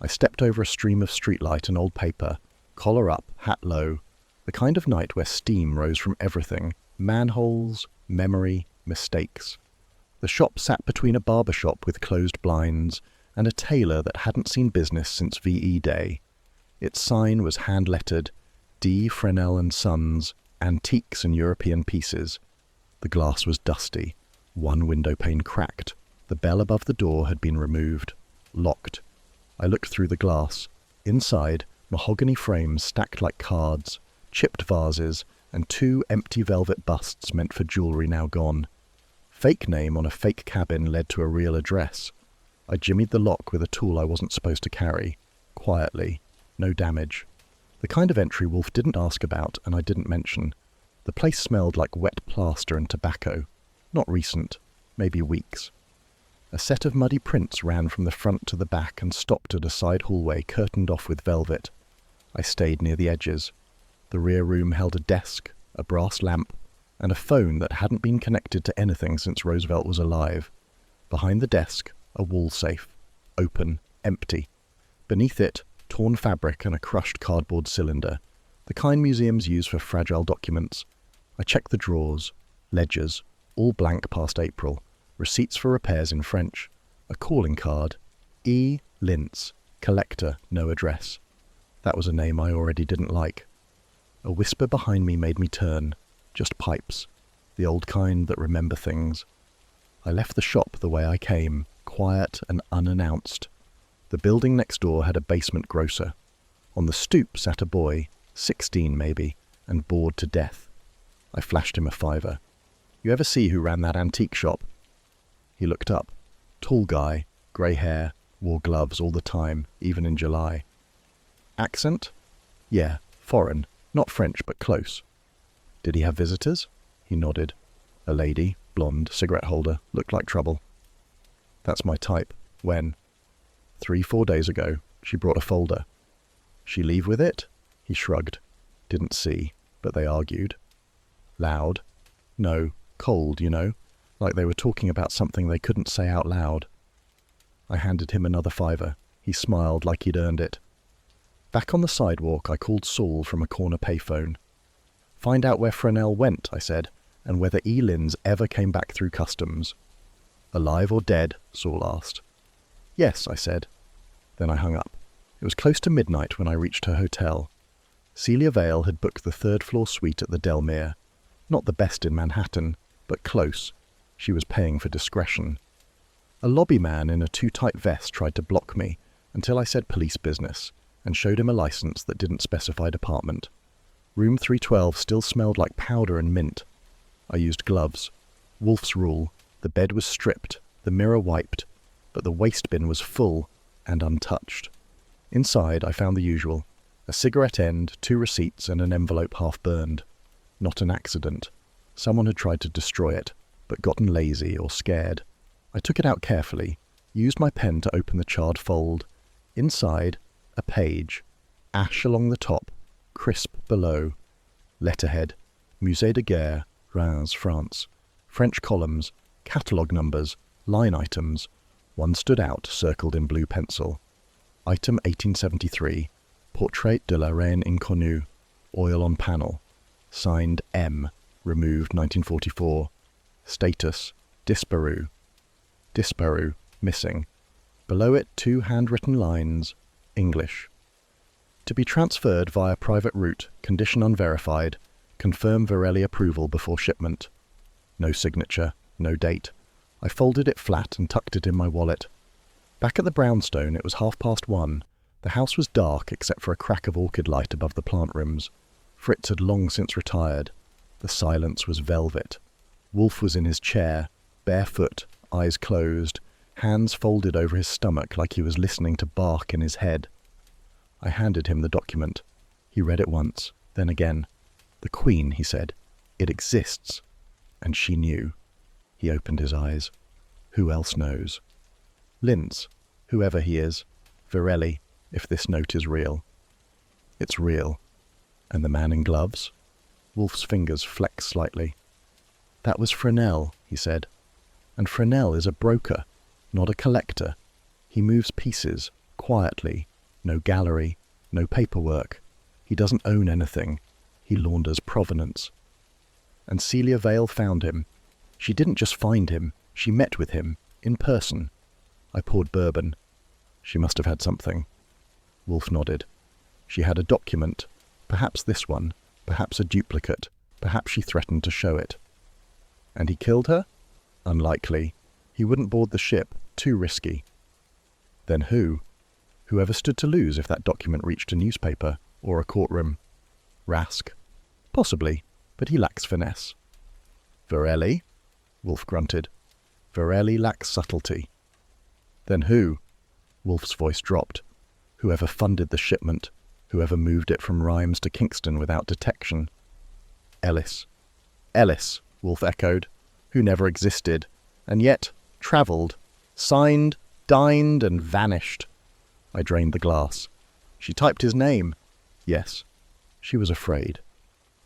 I stepped over a stream of streetlight and old paper, collar up, hat low, the kind of night where steam rose from everything, manholes, memory, mistakes. The shop sat between a barber shop with closed blinds and a tailor that hadn't seen business since VE Day. Its sign was hand-lettered, D. Fresnel and Sons, Antiques and European Pieces. The glass was dusty, one window pane cracked. The bell above the door had been removed, locked. I looked through the glass. Inside, mahogany frames stacked like cards, chipped vases, and 2 empty velvet busts meant for jewellery now gone. Fake name on a fake cabin led to a real address. I jimmied the lock with a tool I wasn't supposed to carry. Quietly. No damage. The kind of entry Wolfe didn't ask about and I didn't mention. The place smelled like wet plaster and tobacco. Not recent. Maybe weeks. A set of muddy prints ran from the front to the back and stopped at a side hallway curtained off with velvet. I stayed near the edges. The rear room held a desk, a brass lamp, and a phone that hadn't been connected to anything since Roosevelt was alive. Behind the desk, a wall safe. Open, empty. Beneath it, torn fabric and a crushed cardboard cylinder. The kind museums use for fragile documents. I checked the drawers. Ledgers. All blank past April. Receipts for repairs in French. A calling card. E. Lintz. Collector, no address. That was a name I already didn't like. A whisper behind me made me turn. Just pipes. The old kind that remember things. I left the shop the way I came, quiet and unannounced. The building next door had a basement grocer. On the stoop sat a boy, 16 maybe, and bored to death. I flashed him a $5. You ever see who ran that antique shop? He looked up. Tall guy, grey hair, wore gloves all the time, even in July. Accent? Yeah, foreign. Not French, but close. Did he have visitors? He nodded. A lady, blonde, cigarette holder, looked like trouble. That's my type. When? 3-4 days ago. She brought a folder. She leave with it? He shrugged. Didn't see, but they argued. Loud? No, cold, you know, like they were talking about something they couldn't say out loud. I handed him another $5. He smiled like he'd earned it. Back on the sidewalk, I called Saul from a corner payphone. Find out where Fresnel went, I said, and whether E. Linz ever came back through customs. Alive or dead? Saul asked. Yes, I said. Then I hung up. It was close to midnight when I reached her hotel. Celia Vale had booked the third-floor suite at the Delmere. Not the best in Manhattan, but close. She was paying for discretion. A lobby man in a too-tight vest tried to block me until I said police business and showed him a license that didn't specify department. Room 312 still smelled like powder and mint. I used gloves. Wolfe's rule. The bed was stripped, the mirror wiped, but the waste bin was full and untouched. Inside, I found the usual. A cigarette end, 2 receipts, and an envelope half burned. Not an accident. Someone had tried to destroy it, but gotten lazy or scared. I took it out carefully, used my pen to open the charred fold. Inside, a page. Ash along the top, crisp below. Letterhead. Musée de Guerre, Reims, France. French columns, catalogue numbers, line items. One stood out, circled in blue pencil. Item 1873. Portrait de la Reine Inconnue. Oil on panel. Signed M. Removed 1944. Status. Disparu. Disparu. Missing. Below it 2 handwritten lines. English. To be transferred via private route, condition unverified. Confirm Varelli approval before shipment. No signature. No date. I folded it flat and tucked it in my wallet. Back at the brownstone it was 1:30. The house was dark except for a crack of orchid light above the plant rooms. Fritz had long since retired. The silence was velvet. Wolfe was in his chair, barefoot, eyes closed, hands folded over his stomach like he was listening to bark in his head. I handed him the document. He read it once, then again. The Queen, he said. It exists. And she knew. He opened his eyes. Who else knows? Linz, whoever he is. Varelli, if this note is real. It's real. And the man in gloves? Wolfe's fingers flexed slightly. That was Fresnel, he said. And Fresnel is a broker, not a collector. He moves pieces, quietly. No gallery, no paperwork. He doesn't own anything. He launders provenance. And Celia Vale found him. She didn't just find him, she met with him, in person. I poured bourbon. She must have had something. Wolfe nodded. She had a document, perhaps this one, perhaps a duplicate, perhaps she threatened to show it. And he killed her? Unlikely. He wouldn't board the ship, too risky. Then who? Whoever stood to lose if that document reached a newspaper or a courtroom. Rask? Possibly, but he lacks finesse. Varelli? Wolfe grunted. Varelli lacks subtlety. Then who? Wolfe's voice dropped. Whoever funded the shipment, whoever moved it from Rhymes to Kingston without detection. Ellis. Ellis, Wolfe echoed, who never existed, and yet travelled, signed, dined, and vanished. I drained the glass. She typed his name. Yes. She was afraid.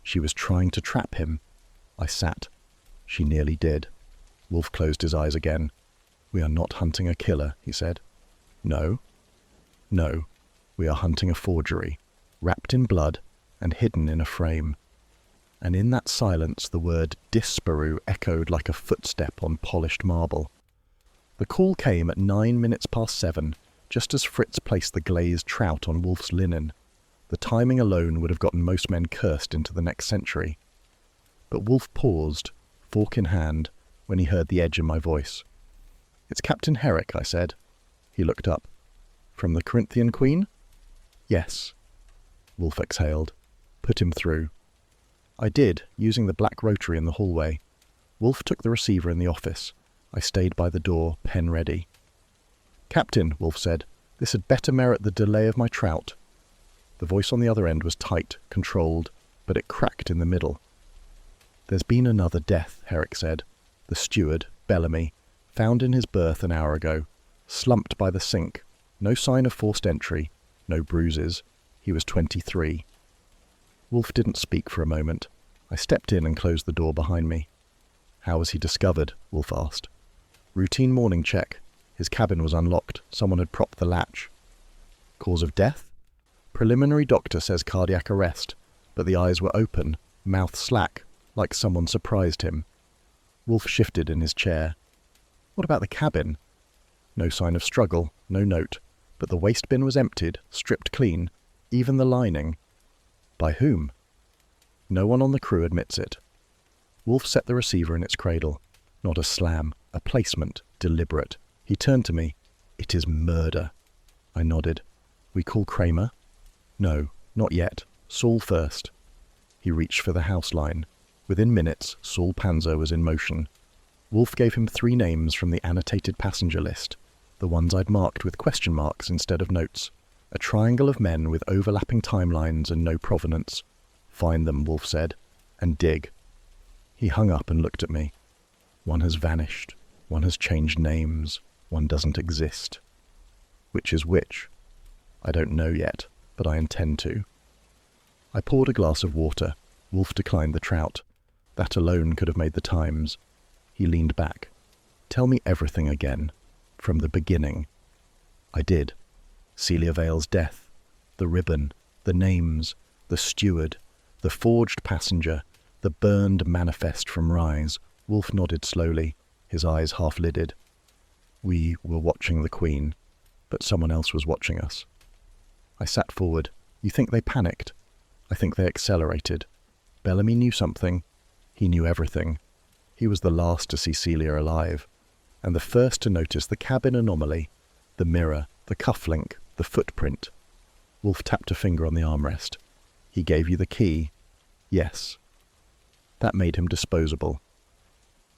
She was trying to trap him. I sat. She nearly did. Wolfe closed his eyes again. We are not hunting a killer, he said. No. No. We are hunting a forgery, wrapped in blood and hidden in a frame. And in that silence the word disparu echoed like a footstep on polished marble. The call came at 7:09, just as Fritz placed the glazed trout on Wolfe's linen. The timing alone would have gotten most men cursed into the next century. But Wolfe paused, fork in hand, when he heard the edge in my voice. It's Captain Herrick, I said. He looked up. From the Corinthian Queen? Yes. Wolfe exhaled. Put him through. I did, using the black rotary in the hallway. Wolfe took the receiver in the office. I stayed by the door, pen ready. Captain, Wolfe said, this had better merit the delay of my trout. The voice on the other end was tight, controlled, but it cracked in the middle. There's been another death, Herrick said. The steward, Bellamy, found in his berth an hour ago, slumped by the sink. No sign of forced entry, no bruises. He was 23. Wolfe didn't speak for a moment. I stepped in and closed the door behind me. How was he discovered? Wolfe asked. Routine morning check. His cabin was unlocked. Someone had propped the latch. Cause of death? Preliminary doctor says cardiac arrest, but the eyes were open, mouth slack, like someone surprised him. Wolfe shifted in his chair. What about the cabin? No sign of struggle, no note, but the waste bin was emptied, stripped clean, even the lining. By whom? No one on the crew admits it. Wolfe set the receiver in its cradle. Not a slam, a placement, deliberate. He turned to me. It is murder. I nodded. We call Kramer? No, not yet. Saul first. He reached for the house line. Within minutes, Saul Panzer was in motion. Wolfe gave him 3 names from the annotated passenger list, the ones I'd marked with question marks instead of notes. A triangle of men with overlapping timelines and no provenance. Find them, Wolfe said, and dig. He hung up and looked at me. One has vanished. One has changed names. One doesn't exist. Which is which? I don't know yet, but I intend to. I poured a glass of water. Wolfe declined the trout. That alone could have made the Times. He leaned back. Tell me everything again. From the beginning. I did. Celia Vale's death. The ribbon. The names. The steward. The forged passenger. The burned manifest from Rise. Wolfe nodded slowly, his eyes half-lidded. We were watching the Queen, but someone else was watching us. I sat forward. You think they panicked? I think they accelerated. Bellamy knew something. He knew everything. He was the last to see Celia alive, and the first to notice the cabin anomaly, the mirror, the cufflink, the footprint. Wolfe tapped a finger on the armrest. He gave you the key. Yes. That made him disposable.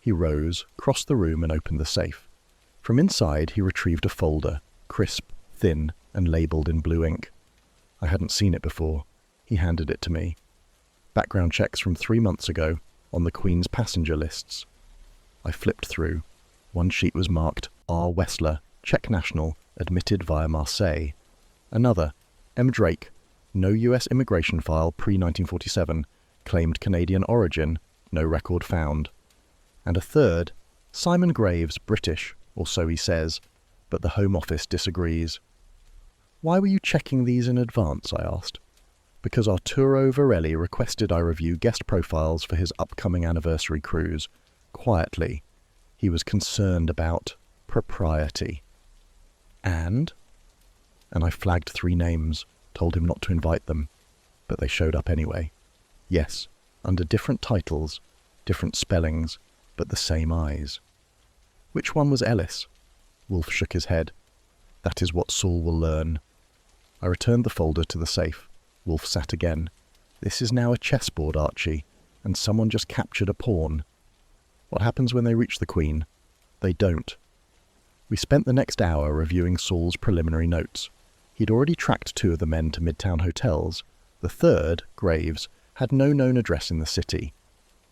He rose, crossed the room and opened the safe. From inside he retrieved a folder, crisp, thin, and labelled in blue ink. I hadn't seen it before. He handed it to me. Background checks from 3 months ago, on the Queen's passenger lists. I flipped through. One sheet was marked R. Wessler, Czech national, admitted via Marseille. Another, M. Drake, no US immigration file pre-1947, claimed Canadian origin, no record found. And a third, Simon Graves, British, or so he says, but the Home Office disagrees. Why were you checking these in advance, I asked. Because Arturo Varelli requested I review guest profiles for his upcoming anniversary cruise. Quietly. He was concerned about propriety. And I flagged 3 names, told him not to invite them, but they showed up anyway. Yes, under different titles, different spellings, but the same eyes. Which one was Ellis? Wolfe shook his head. That is what Saul will learn. I returned the folder to the safe. Wolfe sat again. This is now a chessboard, Archie, and someone just captured a pawn. What happens when they reach the Queen? They don't. We spent the next hour reviewing Saul's preliminary notes. He'd already tracked 2 of the men to Midtown hotels. The third, Graves, had no known address in the city.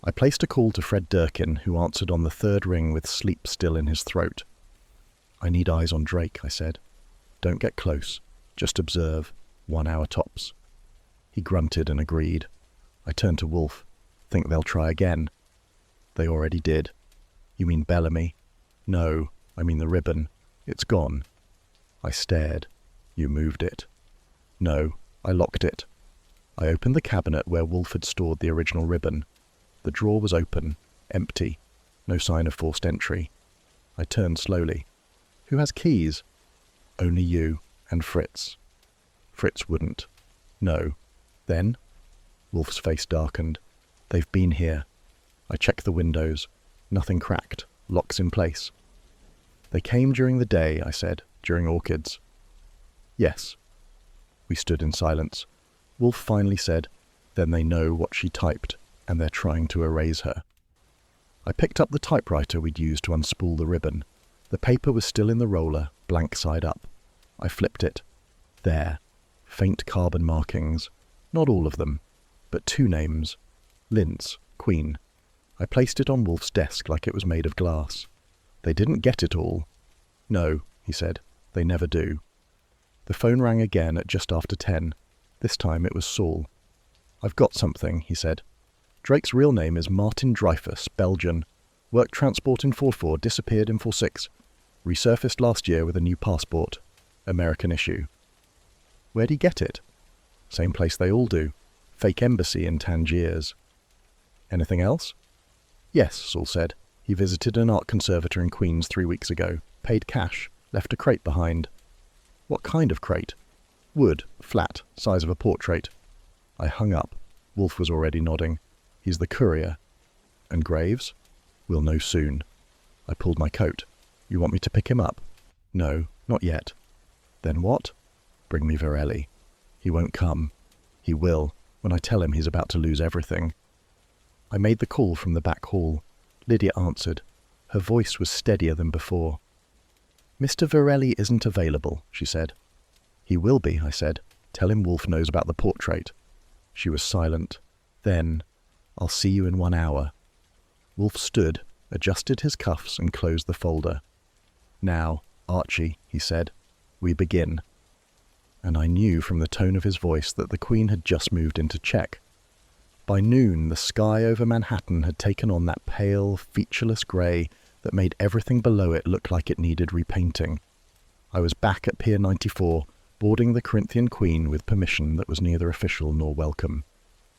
I placed a call to Fred Durkin, who answered on the 3rd ring with sleep still in his throat. "I need eyes on Drake," I said. "Don't get close. Just observe. 1 hour tops." He grunted and agreed. I turned to Wolfe. "Think they'll try again?" "They already did." "You mean Bellamy?" "No, I mean the ribbon. It's gone." I stared. "You moved it." "No, I locked it." I opened the cabinet where Wolfe had stored the original ribbon. The drawer was open, empty, no sign of forced entry. I turned slowly. "Who has keys?" "Only you and Fritz." "Fritz wouldn't." "No." "Then?" Wolfe's face darkened. "They've been here." I checked the windows. Nothing cracked. Locks in place. "They came during the day," I said. "During orchids." "Yes." We stood in silence. Wolfe finally said, "Then they know what she typed, and they're trying to erase her." I picked up the typewriter we'd used to unspool the ribbon. The paper was still in the roller, blank side up. I flipped it. There. Faint carbon markings. Not all of them, but 2 names. Linz, Queen. I placed it on Wolfe's desk like it was made of glass. "They didn't get it all." "No," he said. "They never do." The phone rang again at just after 10. This time it was Saul. "I've got something," he said. "Drake's real name is Martin Dreyfus, Belgian. Worked transport in 44, disappeared in 46. Resurfaced last year with a new passport. American issue." "Where'd he get it?" "Same place they all do. Fake embassy in Tangiers." "Anything else?" "Yes," Saul said. "He visited an art conservator in Queens 3 weeks ago. Paid cash. Left a crate behind." "What kind of crate?" "Wood. Flat. Size of a portrait." I hung up. Wolfe was already nodding. "He's the courier." "And Graves?" "We'll know soon." I pulled my coat. "You want me to pick him up?" "No, not yet." "Then what?" "Bring me Varelli." "He won't come." "He will, when I tell him he's about to lose everything." I made the call from the back hall. Lydia answered. Her voice was steadier than before. "Mr. Varelli isn't available," she said. "He will be," I said. "Tell him Wolfe knows about the portrait." She was silent. Then, "I'll see you in 1 hour." Wolfe stood, adjusted his cuffs and closed the folder. "Now, Archie," he said, "we begin." And I knew from the tone of his voice that the Queen had just moved into check. By noon, the sky over Manhattan had taken on that pale, featureless grey that made everything below it look like it needed repainting. I was back at Pier 94, boarding the Corinthian Queen with permission that was neither official nor welcome.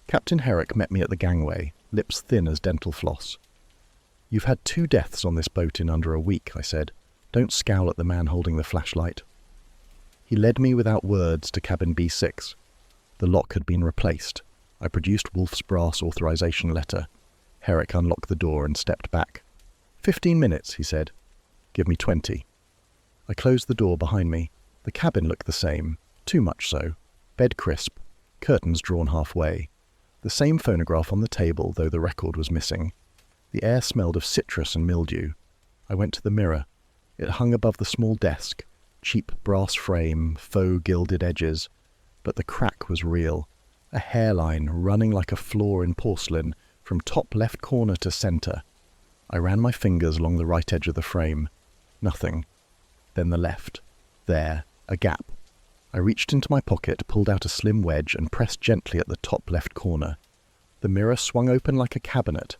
Captain Herrick met me at the gangway, lips thin as dental floss. "You've had 2 deaths on this boat in under a week," I said. "Don't scowl at the man holding the flashlight." He led me without words to cabin B6. The lock had been replaced. I produced Wolfe's brass authorization letter. Herrick unlocked the door and stepped back. 15 minutes, he said. "Give me 20. I closed the door behind me. The cabin looked the same, too much so. Bed crisp, curtains drawn halfway. The same phonograph on the table, though the record was missing. The air smelled of citrus and mildew. I went to the mirror. It hung above the small desk, cheap brass frame, faux gilded edges. But the crack was real. A hairline running like a flaw in porcelain from top left corner to centre. I ran my fingers along the right edge of the frame. Nothing. Then the left. There, a gap. I reached into my pocket, pulled out a slim wedge and pressed gently at the top left corner. The mirror swung open like a cabinet.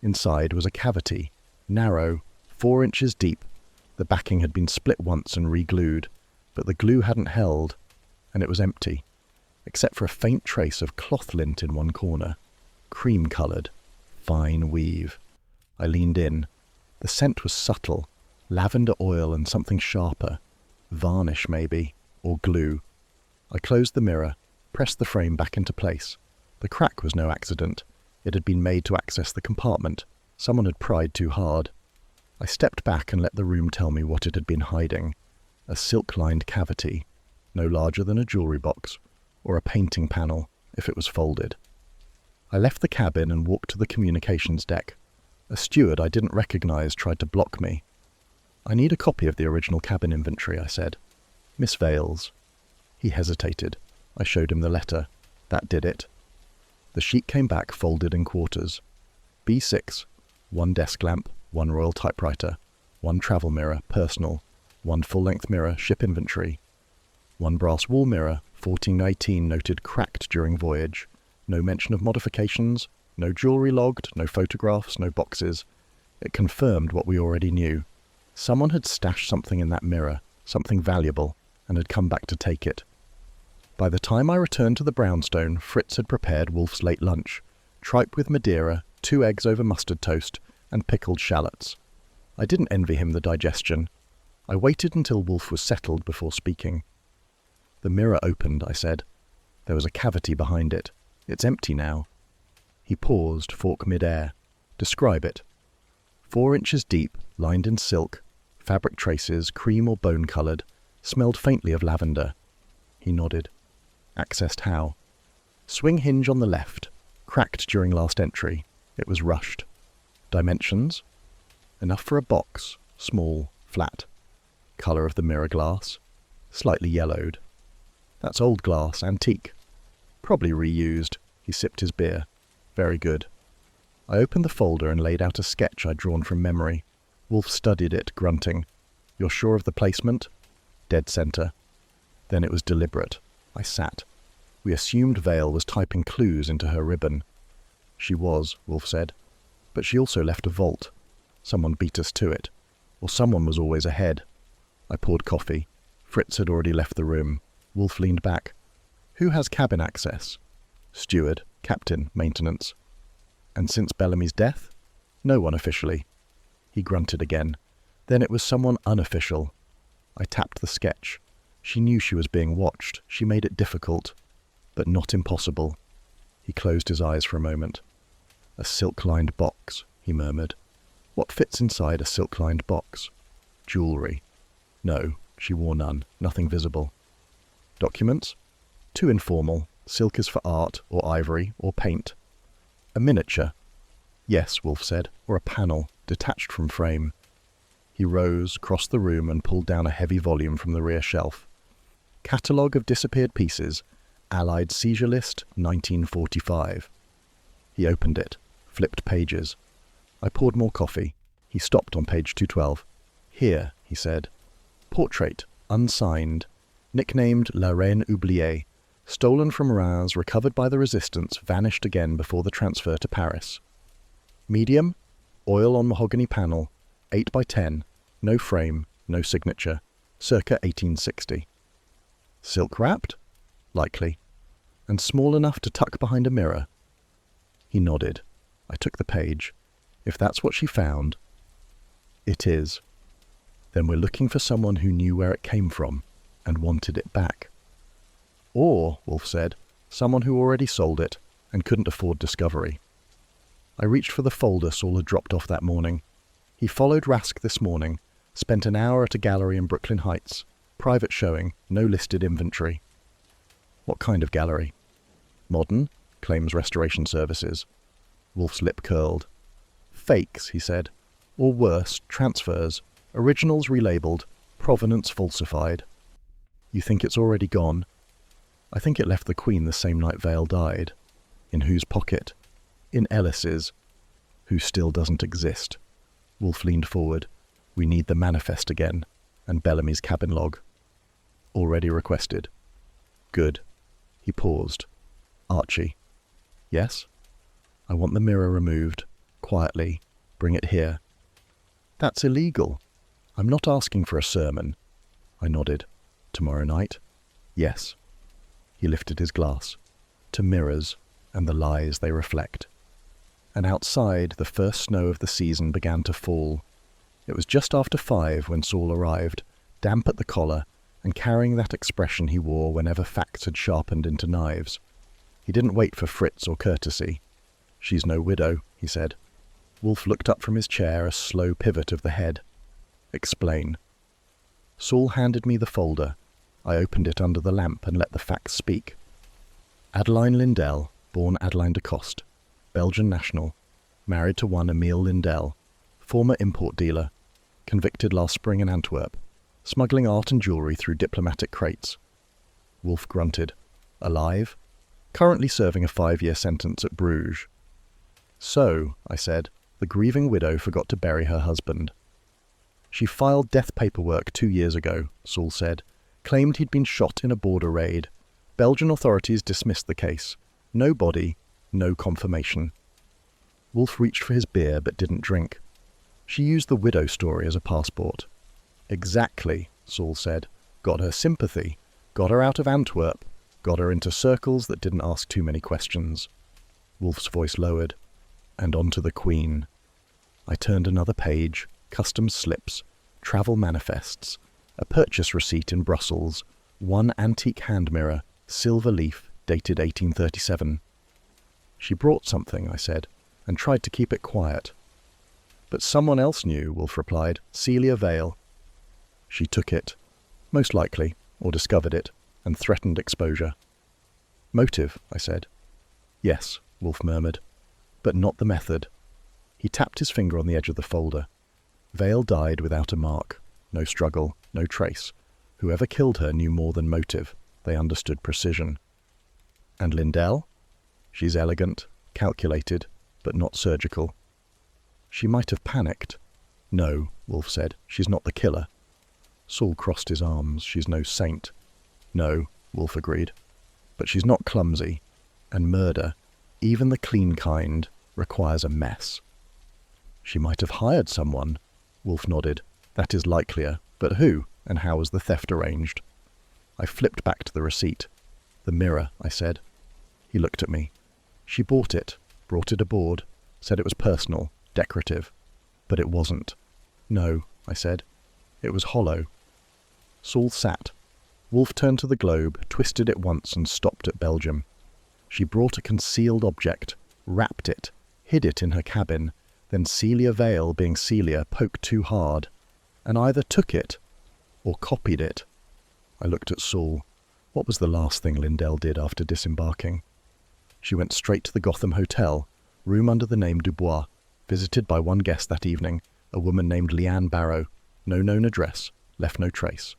Inside was a cavity, narrow, 4 inches deep. The backing had been split once and re-glued, but the glue hadn't held, and it was empty, except for a faint trace of cloth lint in one corner. Cream-coloured, fine weave. I leaned in. The scent was subtle, lavender oil and something sharper. Varnish, maybe, or glue. I closed the mirror, pressed the frame back into place. The crack was no accident. It had been made to access the compartment. Someone had pried too hard. I stepped back and let the room tell me what it had been hiding. A silk-lined cavity, no larger than a jewellery box, or a painting panel, if it was folded. I left the cabin and walked to the communications deck. A steward I didn't recognise tried to block me. I need a copy of the original cabin inventory, I said. Miss Vale's. He hesitated. I showed him the letter. That did it. The sheet came back folded in quarters. B6, 1 desk lamp, 1 royal typewriter, 1 travel mirror, personal, 1 full-length mirror, ship inventory, 1 brass wall mirror, 1418 noted cracked during voyage, no mention of modifications, no jewellery logged, no photographs, no boxes. It confirmed what we already knew. Someone had stashed something in that mirror, something valuable, and had come back to take it. By the time I returned to the brownstone, Fritz had prepared Wolfe's late lunch, tripe with Madeira, 2 eggs over mustard toast, and pickled shallots. I didn't envy him the digestion. I waited until Wolfe was settled before speaking. The mirror opened, I said. There was a cavity behind it. It's empty now. He paused, fork mid-air. Describe it. 4 inches deep, lined in silk, fabric traces, cream or bone-coloured, smelled faintly of lavender. He nodded. Accessed how? Swing hinge on the left. Cracked during last entry. It was rushed. Dimensions? Enough for a box. Small, flat. Colour of the mirror glass? Slightly yellowed. That's old glass, antique. Probably reused. He sipped his beer. Very good. I opened the folder and laid out a sketch I'd drawn from memory. Wolfe studied it, grunting. You're sure of the placement? Dead centre. Then it was deliberate. I sat. We assumed Vale was typing clues into her ribbon. She was, Wolfe said. But she also left a vault. Someone beat us to it. Or someone was always ahead. I poured coffee. Fritz had already left the room. Wolfe leaned back. Who has cabin access? Steward, captain, maintenance. And since Bellamy's death? No one officially. He grunted again. Then it was someone unofficial. I tapped the sketch. She knew she was being watched. She made it difficult, but not impossible. He closed his eyes for a moment. A silk-lined box, he murmured. What fits inside a silk-lined box? Jewellery. No, she wore none. Nothing visible. Documents? Too informal. Silk is for art, or ivory, or paint. A miniature? Yes, Wolfe said, or a panel, detached from frame. He rose, crossed the room, and pulled down a heavy volume from the rear shelf. Catalogue of Disappeared Pieces, Allied Seizure List, 1945. He opened it, flipped pages. I poured more coffee. He stopped on page 212. Here, he said. Portrait, unsigned, nicknamed La Reine Oubliée, stolen from Reims, recovered by the Resistance, vanished again before the transfer to Paris. Medium, oil on mahogany panel, 8 by 10, no frame, no signature, circa 1860. Silk wrapped? Likely. And small enough to tuck behind a mirror. He nodded. I took the page. If that's what she found. It is. Then we're looking for someone who knew where it came from and wanted it back. Or, Wolfe said, someone who already sold it and couldn't afford discovery. I reached for the folder Saul had dropped off that morning. He followed Rask this morning, spent an hour at a gallery in Brooklyn Heights. Private showing, no listed inventory. What kind of gallery? Modern, claims restoration services. Wolfe's lip curled. Fakes, he said. Or worse, transfers. Originals relabeled. Provenance falsified. You think it's already gone? I think it left the Queen the same night Vale died. In whose pocket? In Ellis's. Who still doesn't exist. Wolfe leaned forward. We need the manifest again. And Bellamy's cabin log. Already requested. Good. He paused. Archie. Yes? I want the mirror removed. Quietly. Bring it here. That's illegal. I'm not asking for a sermon. I nodded. Tomorrow night? Yes. He lifted his glass. To mirrors and the lies they reflect. And outside, the first snow of the season began to fall. It was just after 5 when Saul arrived, damp at the collar, and carrying that expression he wore whenever facts had sharpened into knives. He didn't wait for Fritz or courtesy. She's no widow, he said. Wolfe looked up from his chair, a slow pivot of the head. Explain. Saul handed me the folder. I opened it under the lamp and let the facts speak. Adeline Lindell, born Adeline de Coste, Belgian national, married to one Emile Lindell, former import dealer, convicted last spring in Antwerp, smuggling art and jewellery through diplomatic crates. Wolfe grunted. Alive? Currently serving a 5-year sentence at Bruges. So, I said, the grieving widow forgot to bury her husband. She filed death paperwork 2 years ago, Saul said, claimed he'd been shot in a border raid. Belgian authorities dismissed the case. No body, no confirmation. Wolfe reached for his beer but didn't drink. She used the widow story as a passport. Exactly, Saul said. Got her sympathy. Got her out of Antwerp. Got her into circles that didn't ask too many questions. Wolfe's voice lowered. And on to the Queen. I turned another page. Customs slips. Travel manifests. A purchase receipt in Brussels. One antique hand mirror. Silver leaf, dated 1837. She brought something, I said, and tried to keep it quiet. But someone else knew, Wolfe replied. Celia Vale. She took it. Most likely, or discovered it, and threatened exposure. Motive, I said. Yes, Wolfe murmured, but not the method. He tapped his finger on the edge of the folder. Vale died without a mark. No struggle, no trace. Whoever killed her knew more than motive. They understood precision. And Lindell? She's elegant, calculated, but not surgical. She might have panicked. No, Wolfe said, she's not the killer. Saul crossed his arms. She's no saint. No, Wolfe agreed. But she's not clumsy. And murder, even the clean kind, requires a mess. She might have hired someone. Wolfe nodded. That is likelier. But who, and how was the theft arranged? I flipped back to the receipt. The mirror, I said. He looked at me. She bought it, brought it aboard, said it was personal, decorative. But it wasn't. No, I said. It was hollow. Saul sat. Wolfe turned to the globe, twisted it once and stopped at Belgium. She brought a concealed object, wrapped it, hid it in her cabin, then Celia Vale, being Celia, poked too hard, and either took it or copied it. I looked at Saul. What was the last thing Lindell did after disembarking? She went straight to the Gotham Hotel, room under the name Dubois, visited by one guest that evening, a woman named Leanne Barrow. No known address, left no trace.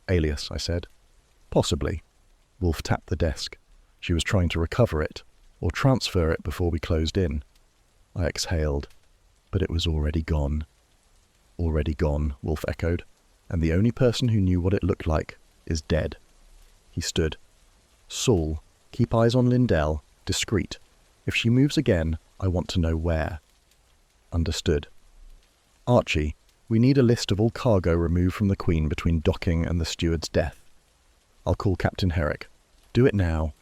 Alias, I said. Possibly. Wolfe tapped the desk. She was trying to recover it, or transfer it before we closed in. I exhaled, but it was already gone. Already gone, Wolfe echoed, and the only person who knew what it looked like is dead. He stood. Saul, keep eyes on Lindell, discreet. If she moves again, I want to know where. Understood. Archie, we need a list of all cargo removed from the Queen between docking and the steward's death. I'll call Captain Herrick. Do it now.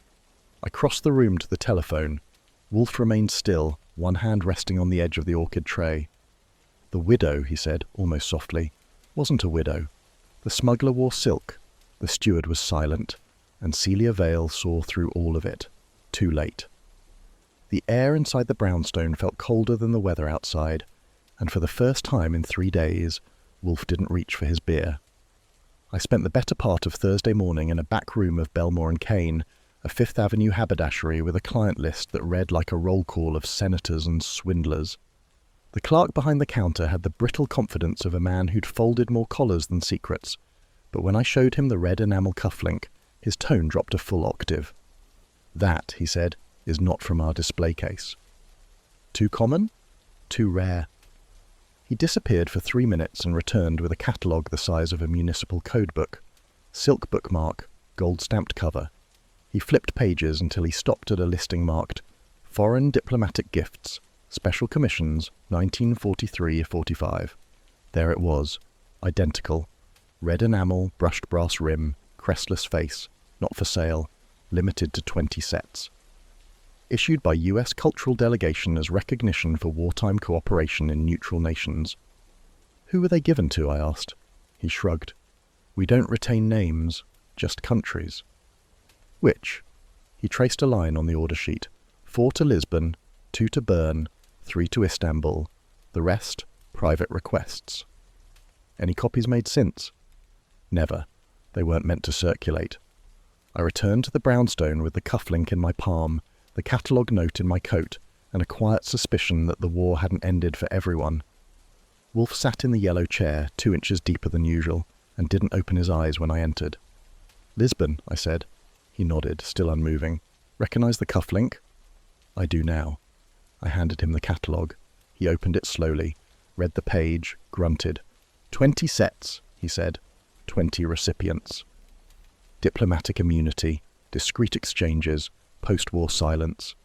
I crossed the room to the telephone. Wolfe remained still, one hand resting on the edge of the orchid tray. The widow, he said, almost softly, wasn't a widow. The smuggler wore silk. The steward was silent, and Celia Vale saw through all of it. Too late. The air inside the brownstone felt colder than the weather outside, and for the first time in 3 days, Wolfe didn't reach for his beer. I spent the better part of Thursday morning in a back room of Belmore and Kane, a Fifth Avenue haberdashery with a client list that read like a roll call of senators and swindlers. The clerk behind the counter had the brittle confidence of a man who'd folded more collars than secrets, but when I showed him the red enamel cufflink, his tone dropped a full octave. That, he said, is not from our display case. Too common? Too rare. He disappeared for 3 minutes and returned with a catalogue the size of a municipal code book. Silk bookmark, gold-stamped cover. He flipped pages until he stopped at a listing marked Foreign Diplomatic Gifts, Special Commissions, 1943-45. There it was, identical. Red enamel, brushed brass rim, crestless face, not for sale, limited to 20 sets. Issued by U.S. Cultural Delegation as recognition for wartime cooperation in neutral nations. Who were they given to, I asked. He shrugged. We don't retain names, just countries. Which? He traced a line on the order sheet. 4 to Lisbon, 2 to Bern, 3 to Istanbul. The rest, private requests. Any copies made since? Never. They weren't meant to circulate. I returned to the brownstone with the cufflink in my palm, the catalogue note in my coat, and a quiet suspicion that the war hadn't ended for everyone. Wolfe sat in the yellow chair, 2 inches deeper than usual, and didn't open his eyes when I entered. "Lisbon," I said. He nodded, still unmoving. "Recognise the cufflink?" "I do now." I handed him the catalogue. He opened it slowly, read the page, grunted. 20 sets, he said. 20 recipients. Diplomatic immunity, discreet exchanges, post-war silence.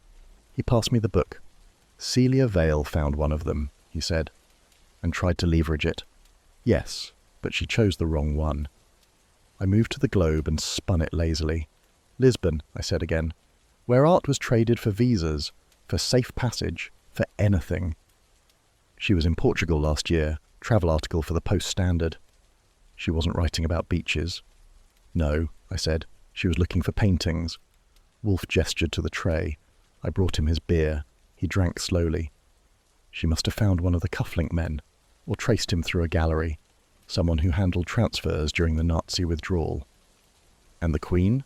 He passed me the book. "Celia Vale found one of them," he said, and tried to leverage it. "Yes, but she chose the wrong one." I moved to the globe and spun it lazily. "Lisbon," I said again, "where art was traded for visas, for safe passage, for anything." She was in Portugal last year, travel article for the Post-Standard. She wasn't writing about beaches. "No," I said, "she was looking for paintings." Wolfe gestured to the tray. I brought him his beer. He drank slowly. She must have found one of the cufflink men, or traced him through a gallery, someone who handled transfers during the Nazi withdrawal. "And the Queen?"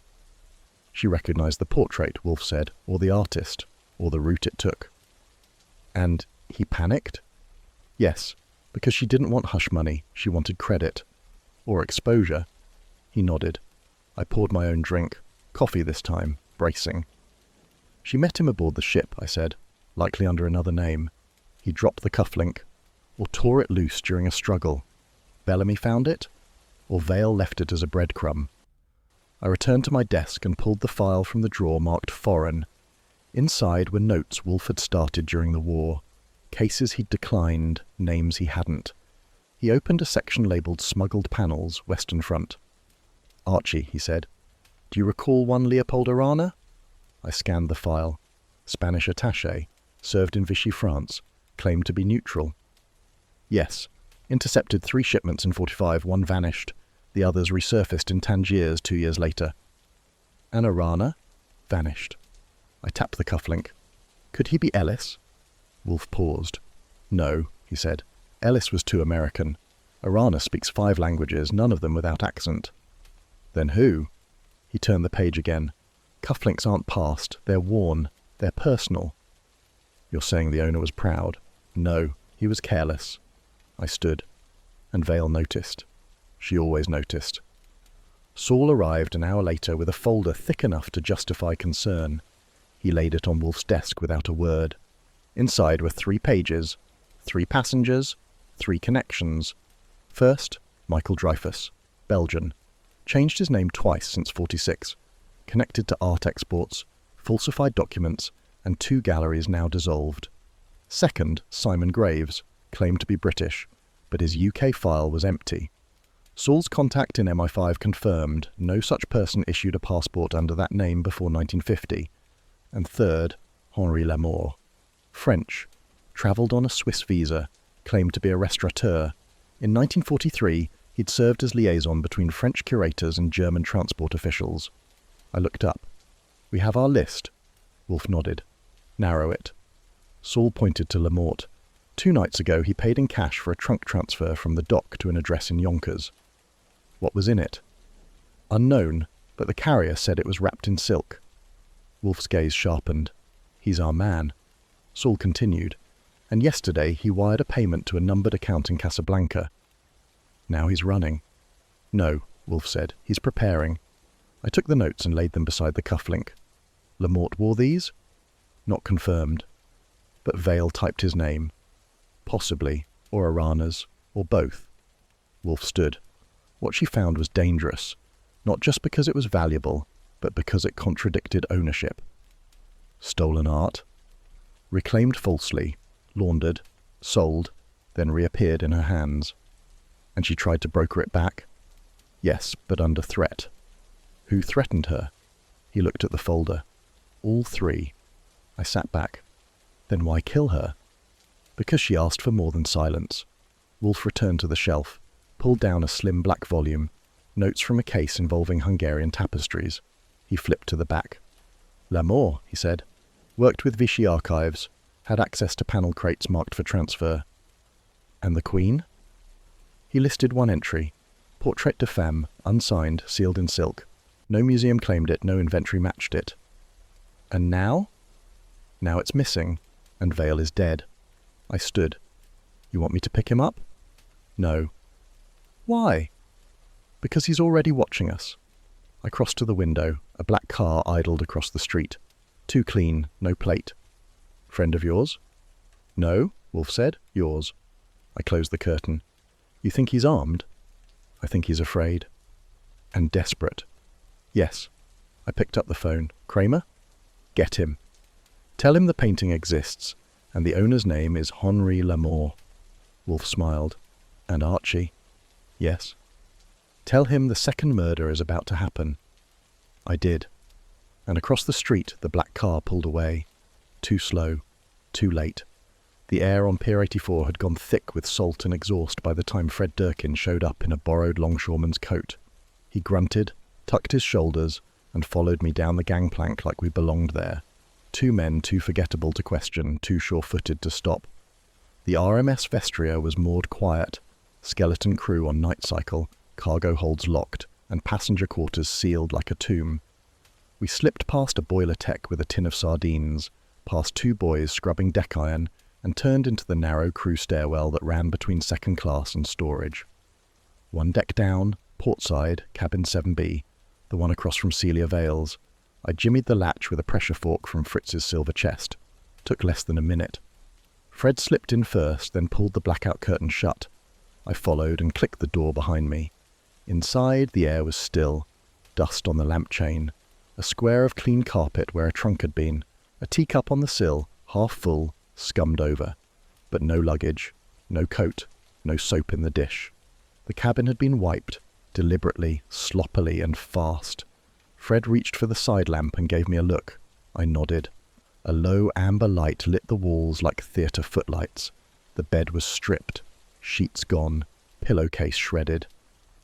"She recognized the portrait," Wolfe said, "or the artist, or the route it took." "And he panicked?" "Yes, because she didn't want hush money, she wanted credit. Or exposure." He nodded. I poured my own drink, coffee this time, bracing. "She met him aboard the ship," I said, "likely under another name. He dropped the cufflink, or tore it loose during a struggle. Bellamy found it, or Vale left it as a breadcrumb." I returned to my desk and pulled the file from the drawer marked Foreign. Inside were notes Wolfe had started during the war, cases he'd declined, names he hadn't. He opened a section labelled Smuggled Panels, Western Front. "Archie," he said, "do you recall one Leopold Arana?" I scanned the file. Spanish attaché, served in Vichy, France, claimed to be neutral. "Yes, intercepted 3 shipments in 45, 1 vanished. The others resurfaced in Tangiers 2 years later." "And Arana?" "Vanished." I tapped the cufflink. "Could he be Ellis?" Wolfe paused. "No," he said. "Ellis was too American. Arana speaks 5 languages, none of them without accent." "Then who?" He turned the page again. "Cufflinks aren't passed, they're worn. They're personal." "You're saying the owner was proud?" "No, he was careless." I stood, and Vale noticed. She always noticed. Saul arrived an hour later with a folder thick enough to justify concern. He laid it on Wolfe's desk without a word. Inside were 3 pages, 3 passengers, 3 connections. First, Michael Dreyfus, Belgian. Changed his name twice since 46. Connected to art exports, falsified documents, and 2 galleries now dissolved. Second, Simon Graves, claimed to be British, but his UK file was empty. Saul's contact in MI5 confirmed no such person issued a passport under that name before 1950. And third, Henri Lamour. French, travelled on a Swiss visa, claimed to be a restaurateur. In 1943, he'd served as liaison between French curators and German transport officials. I looked up. "We have our list." Wolfe nodded. "Narrow it." Saul pointed to Lamort. 2 nights ago he paid in cash for a trunk transfer from the dock to an address in Yonkers. "What was in it?" "Unknown, but the carrier said it was wrapped in silk." Wolfe's gaze sharpened. "He's our man." Saul continued. "And yesterday he wired a payment to a numbered account in Casablanca. Now he's running." "No," Wolfe said. "He's preparing." I took the notes and laid them beside the cufflink. "Lamort wore these?" "Not confirmed." But Vale typed his name. "Possibly, or Arana's, or both." Wolfe stood. What she found was dangerous, not just because it was valuable, but because it contradicted ownership. Stolen art? Reclaimed falsely, laundered, sold, then reappeared in her hands. And she tried to broker it back? Yes, but under threat. Who threatened her? He looked at the folder. All 3. I sat back. Then why kill her? Because she asked for more than silence. Wolfe returned to the shelf, pulled down a slim black volume, notes from a case involving Hungarian tapestries. He flipped to the back. "Lamour," he said. "Worked with Vichy archives, had access to panel crates marked for transfer." "And the Queen?" He listed 1 entry. Portrait de femme, unsigned, sealed in silk. No museum claimed it, no inventory matched it. "And now?" "Now it's missing, and Vale is dead." I stood. "You want me to pick him up?" No. Why? Because he's already watching us. I crossed to the window. A black car idled across the street. Too clean, no plate. Friend of yours? No, Wolfe said. Yours. I closed the curtain. You think he's armed? I think he's afraid. And desperate. Yes. I picked up the phone. Kramer? Get him. Tell him the painting exists, and the owner's name is Henri Lamour. Wolfe smiled. And Archie? Yes. Tell him the second murder is about to happen. I did. And across the street the black car pulled away. Too slow. Too late. The air on Pier 84 had gone thick with salt and exhaust by the time Fred Durkin showed up in a borrowed longshoreman's coat. He grunted, tucked his shoulders, and followed me down the gangplank like we belonged there. Two men too forgettable to question, too sure-footed to stop. The RMS Vestria was moored quiet, skeleton crew on night cycle, cargo holds locked, and passenger quarters sealed like a tomb. We slipped past a boiler tech with a tin of sardines, past two boys scrubbing deck iron, and turned into the narrow crew stairwell that ran between second class and storage. One deck down, portside, cabin 7B, the one across from Celia Vale's. I jimmied the latch with a pressure fork from Fritz's silver chest. Took less than a minute. Fred slipped in first, then pulled the blackout curtain shut. I followed and clicked the door behind me. Inside, the air was still. Dust on the lamp chain. A square of clean carpet where a trunk had been. A teacup on the sill, half full, scummed over. But no luggage, no coat, no soap in the dish. The cabin had been wiped, deliberately, sloppily, and fast. Fred reached for the side lamp and gave me a look. I nodded. A low amber light lit the walls like theatre footlights. The bed was stripped, sheets gone, pillowcase shredded.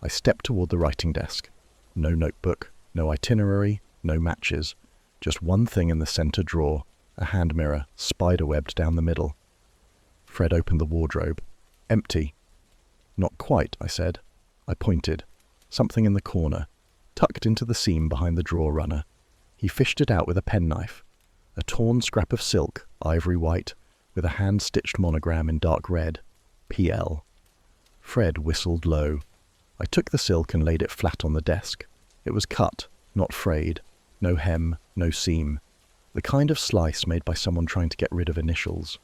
I stepped toward the writing desk. No notebook, no itinerary, no matches. Just one thing in the center drawer, a hand mirror, spider-webbed down the middle. Fred opened the wardrobe. Empty. Not quite, I said. I pointed. Something in the corner, tucked into the seam behind the drawer runner. He fished it out with a penknife. A torn scrap of silk, ivory white, with a hand-stitched monogram in dark red. PL. Fred whistled low. I took the silk and laid it flat on the desk. It was cut, not frayed. No hem, no seam. The kind of slice made by someone trying to get rid of initials.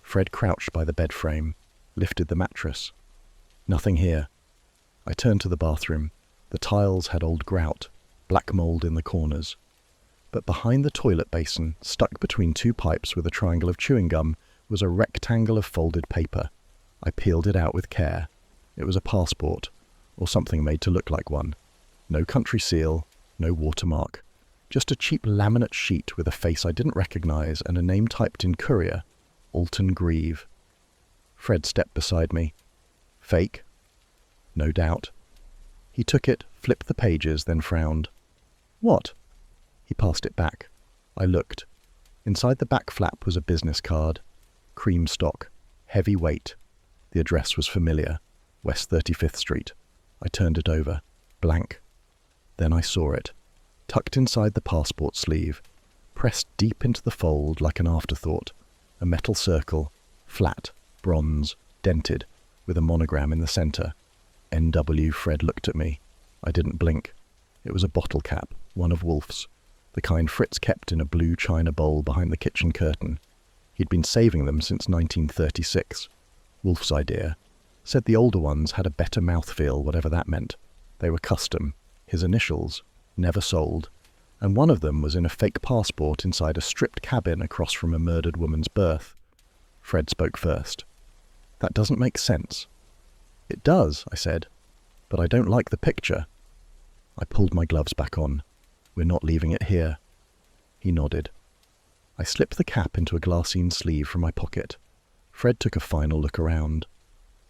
Fred crouched by the bed frame, lifted the mattress. Nothing here. I turned to the bathroom. The tiles had old grout, black mould in the corners. But behind the toilet basin, stuck between two pipes with a triangle of chewing gum, was a rectangle of folded paper. I peeled it out with care. It was a passport, or something made to look like one. No country seal, no watermark. Just a cheap laminate sheet with a face I didn't recognize and a name typed in courier, Alton Grieve. Fred stepped beside me. Fake? No doubt. He took it, flipped the pages, then frowned. What? He passed it back. I looked. Inside the back flap was a business card. Cream stock. Heavy weight. The address was familiar. West 35th Street. I turned it over. Blank. Then I saw it. Tucked inside the passport sleeve. Pressed deep into the fold like an afterthought. A metal circle. Flat. Bronze. Dented. With a monogram in the center. N.W. Fred looked at me. I didn't blink. It was a bottle cap, one of Wolfe's, the kind Fritz kept in a blue china bowl behind the kitchen curtain. He'd been saving them since 1936. Wolfe's idea. Said the older ones had a better mouthfeel, whatever that meant. They were custom. His initials. Never sold. And one of them was in a fake passport inside a stripped cabin across from a murdered woman's berth. Fred spoke first. That doesn't make sense. It does, I said, but I don't like the picture. I pulled my gloves back on. We're not leaving it here. He nodded. I slipped the cap into a glassine sleeve from my pocket. Fred took a final look around.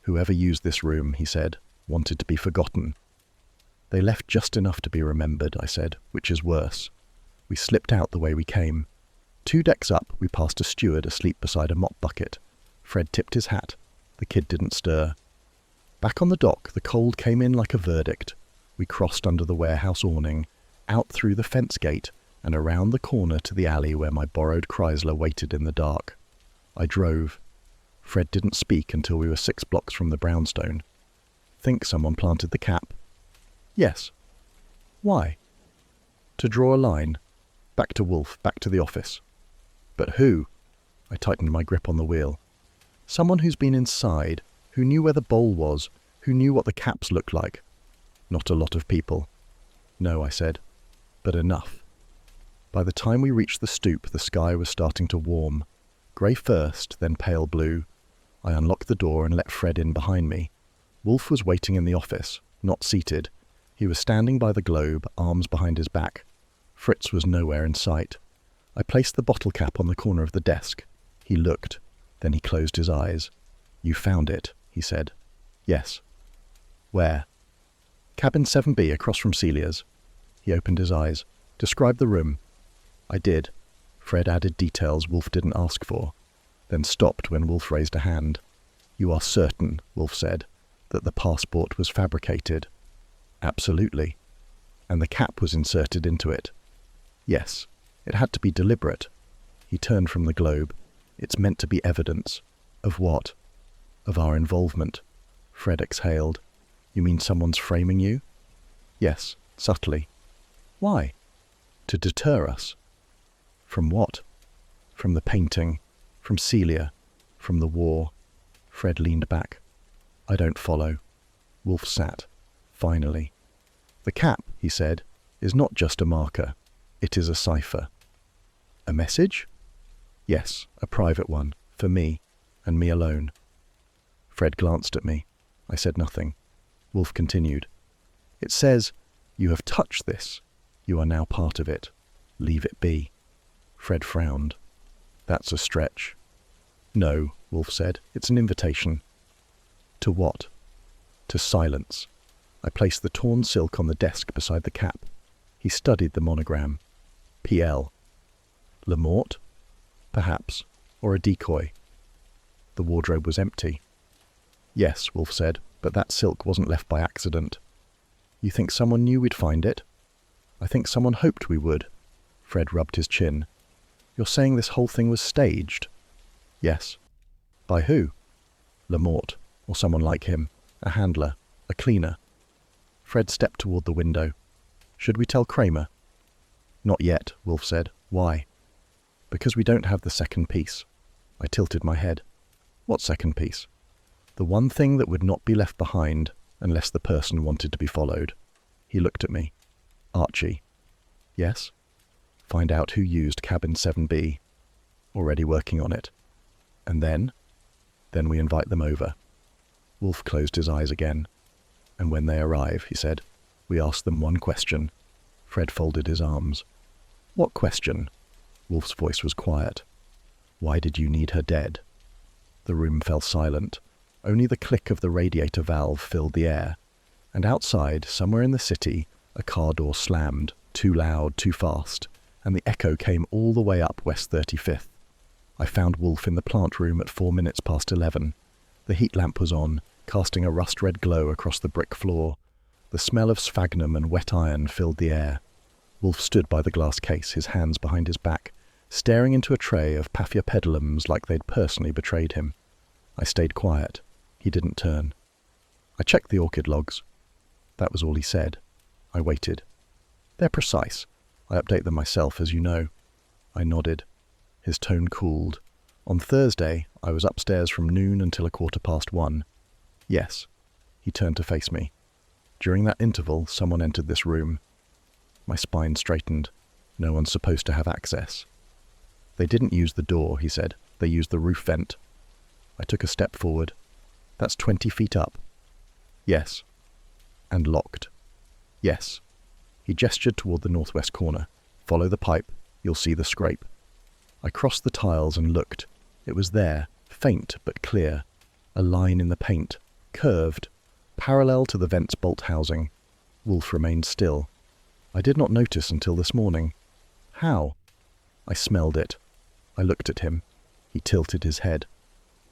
Whoever used this room, he said, wanted to be forgotten. They left just enough to be remembered, I said, which is worse. We slipped out the way we came. 2 decks up, we passed a steward asleep beside a mop bucket. Fred tipped his hat. The kid didn't stir. Back on the dock, the cold came in like a verdict. We crossed under the warehouse awning, out through the fence gate, and around the corner to the alley where my borrowed Chrysler waited in the dark. I drove. Fred didn't speak until we were 6 blocks from the brownstone. Think someone planted the cap? Yes. Why? To draw a line. Back to Wolfe, back to the office. But who? I tightened my grip on the wheel. Someone who's been inside, who knew where the bowl was, who knew what the caps looked like. Not a lot of people. No, I said, but enough. By the time we reached the stoop, the sky was starting to warm. Grey first, then pale blue. I unlocked the door and let Fred in behind me. Wolfe was waiting in the office, not seated. He was standing by the globe, arms behind his back. Fritz was nowhere in sight. I placed the bottle cap on the corner of the desk. He looked. Then he closed his eyes. You found it, he said. Yes. Where? Cabin 7B across from Celia's. He opened his eyes. Describe the room. I did. Fred added details Wolfe didn't ask for, then stopped when Wolfe raised a hand. You are certain, Wolfe said, that the passport was fabricated? Absolutely. And the cap was inserted into it? Yes. It had to be deliberate. He turned from the globe. It's meant to be evidence. Of what? Of our involvement. Fred exhaled. You mean someone's framing you? Yes, subtly. Why? To deter us. From what? From the painting, from Celia, from the war. Fred leaned back. I don't follow. Wolfe sat. Finally. The cap, he said, is not just a marker. It is a cipher. A message? Yes, a private one, for me, and me alone. Fred glanced at me. I said nothing. Wolfe continued. It says, you have touched this. You are now part of it. Leave it be. Fred frowned. That's a stretch. No, Wolfe said. It's an invitation. To what? To silence. I placed the torn silk on the desk beside the cap. He studied the monogram. P.L. Lamort? Perhaps. Or a decoy. The wardrobe was empty. Yes, Wolfe said, but that silk wasn't left by accident. You think someone knew we'd find it? I think someone hoped we would. Fred rubbed his chin. You're saying this whole thing was staged? Yes. By who? Lamort, or someone like him. A handler. A cleaner. Fred stepped toward the window. Should we tell Kramer? Not yet, Wolfe said. Why? Because we don't have the second piece. I tilted my head. What second piece? The one thing that would not be left behind unless the person wanted to be followed. He looked at me. Archie. Yes? Find out who used cabin 7B. Already working on it. And then? Then we invite them over. Wolfe closed his eyes again. And when they arrive, he said, we ask them one question. Fred folded his arms. What question? Wolfe's voice was quiet. Why did you need her dead? The room fell silent. Only the click of the radiator valve filled the air. And outside, somewhere in the city, a car door slammed, too loud, too fast, and the echo came all the way up West 35th. I found Wolfe in the plant room at 11:04. The heat lamp was on, casting a rust-red glow across the brick floor. The smell of sphagnum and wet iron filled the air. Wolfe stood by the glass case, his hands behind his back, staring into a tray of Paphiopedilums like they'd personally betrayed him. I stayed quiet. He didn't turn. I checked the orchid logs. That was all he said. I waited. They're precise. I update them myself, as you know. I nodded. His tone cooled. On Thursday, I was upstairs from noon until 1:15. Yes. He turned to face me. During that interval, someone entered this room. My spine straightened. No one's supposed to have access. They didn't use the door, he said. They used the roof vent. I took a step forward. That's 20 feet up. Yes. And locked. Yes. He gestured toward the northwest corner. Follow the pipe. You'll see the scrape. I crossed the tiles and looked. It was there, faint but clear. A line in the paint, curved, parallel to the vent's bolt housing. Wolfe remained still. I did not notice until this morning. How? I smelled it. I looked at him. He tilted his head.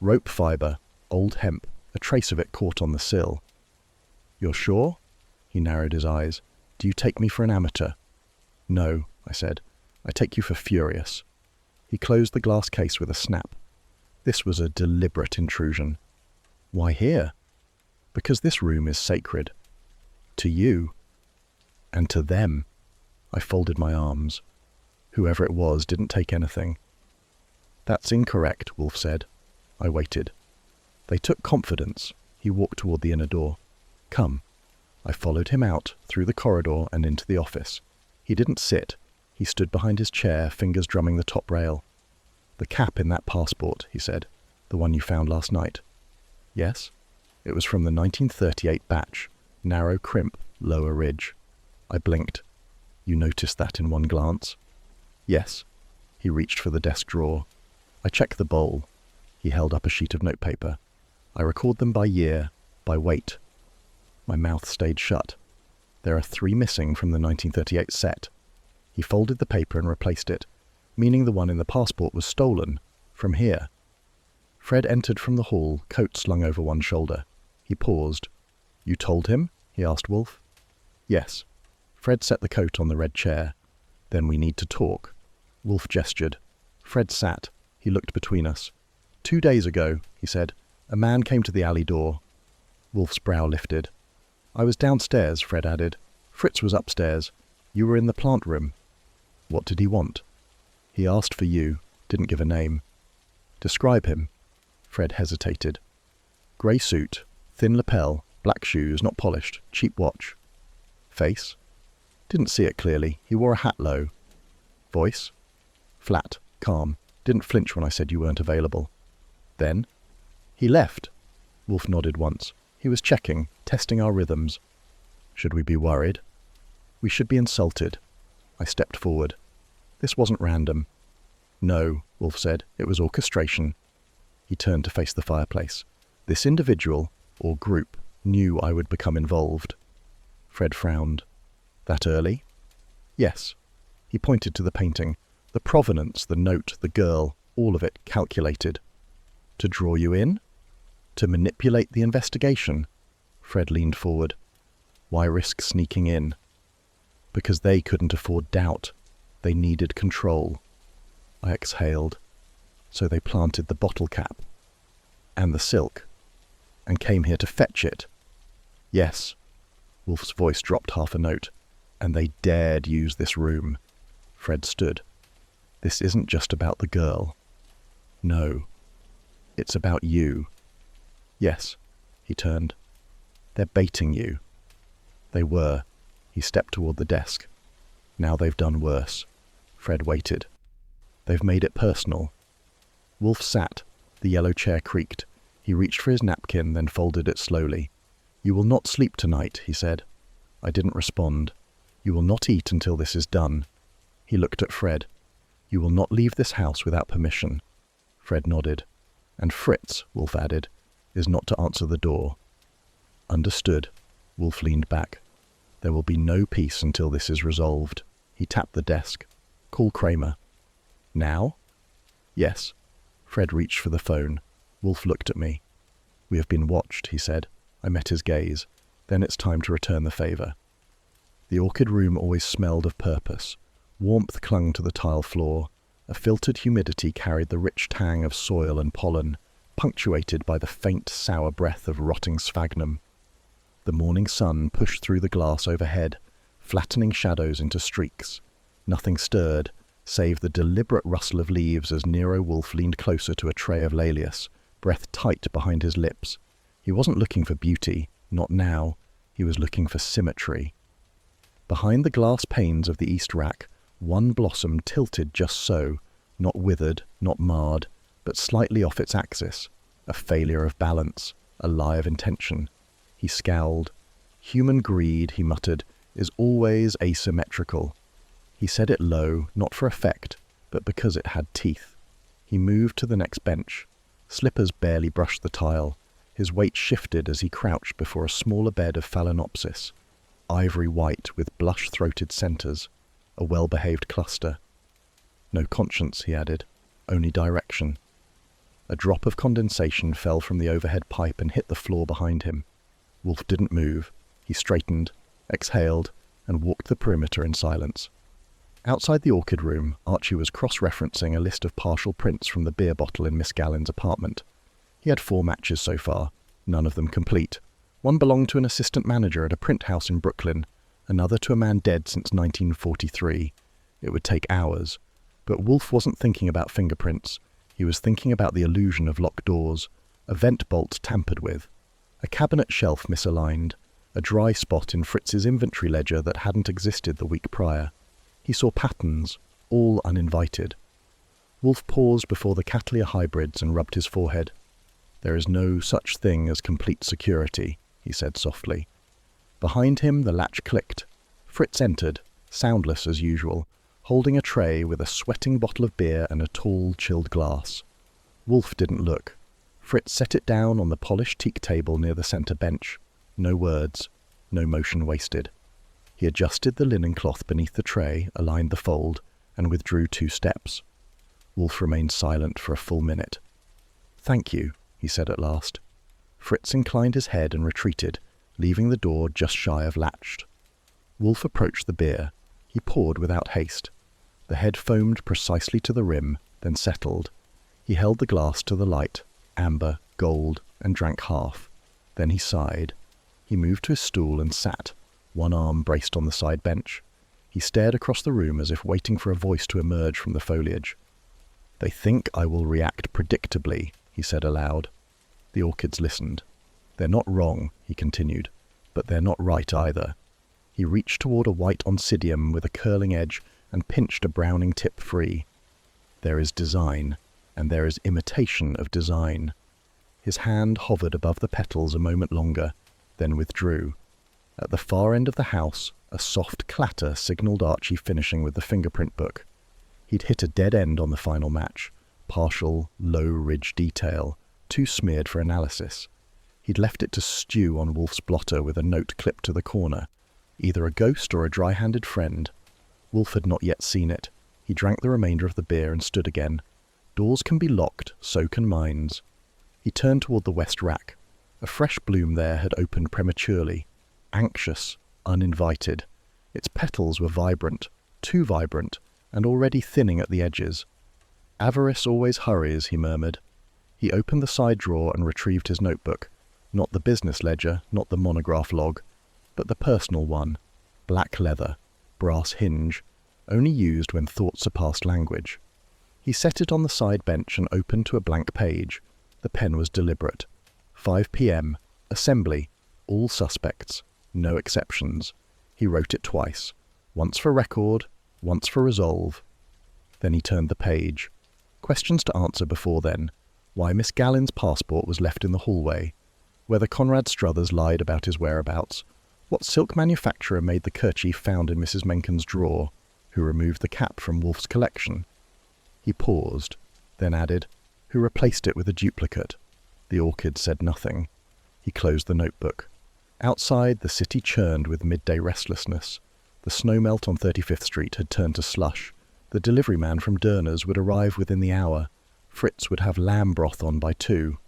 Rope fibre, old hemp, a trace of it caught on the sill. You're sure? He narrowed his eyes. Do you take me for an amateur? No, I said. I take you for furious. He closed the glass case with a snap. This was a deliberate intrusion. Why here? Because this room is sacred. To you. And to them. I folded my arms. Whoever it was didn't take anything. That's incorrect, Wolfe said. I waited. They took confidence. He walked toward the inner door. Come. I followed him out, through the corridor and into the office. He didn't sit. He stood behind his chair, fingers drumming the top rail. The cap in that passport, he said. The one you found last night. Yes? It was from the 1938 batch. Narrow crimp, lower ridge. I blinked. You noticed that in one glance? Yes. He reached for the desk drawer. I checked the bowl. He held up a sheet of notepaper. I record them by year, by weight. My mouth stayed shut. There are 3 missing from the 1938 set. He folded the paper and replaced it, meaning the one in the passport was stolen, from here. Fred entered from the hall, coat slung over one shoulder. He paused. You told him? He asked Wolfe. Yes. Fred set the coat on the red chair. Then we need to talk. Wolfe gestured. Fred sat. He looked between us. 2 days ago, he said, a man came to the alley door. Wolfe's brow lifted. I was downstairs, Fred added. Fritz was upstairs. You were in the plant room. What did he want? He asked for you, didn't give a name. Describe him. Fred hesitated. Grey suit, thin lapel, black shoes, not polished, cheap watch. Face? Didn't see it clearly. He wore a hat low. Voice? Flat, calm. Didn't flinch when I said you weren't available. Then? He left. Wolfe nodded once. He was checking, testing our rhythms. Should we be worried? We should be insulted. I stepped forward. This wasn't random. No, Wolfe said. It was orchestration. He turned to face the fireplace. This individual, or group, knew I would become involved. Fred frowned. That early? Yes. He pointed to the painting. The provenance, the note, the girl, all of it calculated. To draw you in? To manipulate the investigation? Fred leaned forward. Why risk sneaking in? Because they couldn't afford doubt. They needed control. I exhaled. So they planted the bottle cap. And the silk. And came here to fetch it. Yes. Wolfe's voice dropped half a note. And they dared use this room. Fred stood. This isn't just about the girl. No. It's about you. Yes. He turned. They're baiting you. They were. He stepped toward the desk. Now they've done worse. Fred waited. They've made it personal. Wolfe sat. The yellow chair creaked. He reached for his napkin, then folded it slowly. You will not sleep tonight, he said. I didn't respond. You will not eat until this is done. He looked at Fred. You will not leave this house without permission. Fred nodded. And Fritz, Wolfe added, is not to answer the door. Understood. Wolfe leaned back. There will be no peace until this is resolved. He tapped the desk. Call Kramer. Now? Yes. Fred reached for the phone. Wolfe looked at me. We have been watched, he said. I met his gaze. Then it's time to return the favour. The orchid room always smelled of purpose. Warmth clung to the tile floor. A filtered humidity carried the rich tang of soil and pollen, punctuated by the faint, sour breath of rotting sphagnum. The morning sun pushed through the glass overhead, flattening shadows into streaks. Nothing stirred, save the deliberate rustle of leaves as Nero Wolfe leaned closer to a tray of Lalius, breath tight behind his lips. He wasn't looking for beauty, not now. He was looking for symmetry. Behind the glass panes of the east rack, one blossom tilted just so, not withered, not marred, but slightly off its axis, a failure of balance, a lie of intention. He scowled. Human greed, he muttered, is always asymmetrical. He said it low, not for effect, but because it had teeth. He moved to the next bench. Slippers barely brushed the tile. His weight shifted as he crouched before a smaller bed of phalaenopsis, ivory white with blush-throated centres, a well-behaved cluster. No conscience, he added, only direction. A drop of condensation fell from the overhead pipe and hit the floor behind him. Wolfe didn't move. He straightened, exhaled, and walked the perimeter in silence. Outside the orchid room, Archie was cross-referencing a list of partial prints from the beer bottle in Miss Gallen's apartment. He had 4 matches so far, none of them complete. One belonged to an assistant manager at a print house in Brooklyn, another to a man dead since 1943. It would take hours. But Wolfe wasn't thinking about fingerprints. He was thinking about the illusion of locked doors, a vent bolt tampered with, a cabinet shelf misaligned, a dry spot in Fritz's inventory ledger that hadn't existed the week prior. He saw patterns, all uninvited. Wolfe paused before the Cattleya hybrids and rubbed his forehead. "There is no such thing as complete security," he said softly. Behind him the latch clicked. Fritz entered, soundless as usual, holding a tray with a sweating bottle of beer and a tall, chilled glass. Wolfe didn't look. Fritz set it down on the polished teak table near the centre bench. No words, no motion wasted. He adjusted the linen cloth beneath the tray, aligned the fold, and withdrew 2 steps. Wolfe remained silent for a full minute. "Thank you," he said at last. Fritz inclined his head and retreated, leaving the door just shy of latched. Wolfe approached the beer. He poured without haste. The head foamed precisely to the rim, then settled. He held the glass to the light, amber, gold, and drank half. Then he sighed. He moved to his stool and sat, one arm braced on the side bench. He stared across the room as if waiting for a voice to emerge from the foliage. "They think I will react predictably," he said aloud. The orchids listened. "They're not wrong," he continued, "but they're not right either." He reached toward a white oncidium with a curling edge and pinched a browning tip free. "There is design, and there is imitation of design." His hand hovered above the petals a moment longer, then withdrew. At the far end of the house, a soft clatter signalled Archie finishing with the fingerprint book. He'd hit a dead end on the final match, partial, low-ridge detail, too smeared for analysis. He'd left it to stew on Wolfe's blotter with a note clipped to the corner, either a ghost or a dry-handed friend. Wolfe had not yet seen it. He drank the remainder of the beer and stood again. Doors can be locked, so can minds. He turned toward the west rack. A fresh bloom there had opened prematurely, anxious, uninvited. Its petals were vibrant, too vibrant, and already thinning at the edges. "Avarice always hurries," he murmured. He opened the side drawer and retrieved his notebook. Not the business ledger, not the monograph log, but the personal one. Black leather, brass hinge, only used when thought surpassed language. He set it on the side bench and opened to a blank page. The pen was deliberate. 5 p.m. Assembly. All suspects. No exceptions. He wrote it twice. Once for record, once for resolve. Then he turned the page. Questions to answer before then. Why Miss Gallen's passport was left in the hallway. Whether Conrad Struthers lied about his whereabouts. What silk manufacturer made the kerchief found in Mrs. Mencken's drawer? Who removed the cap from Wolfe's collection? He paused, then added, who replaced it with a duplicate? The orchid said nothing. He closed the notebook. Outside, the city churned with midday restlessness. The snowmelt on 35th Street had turned to slush. The delivery man from Derner's would arrive within the hour. Fritz would have lamb broth on by 2.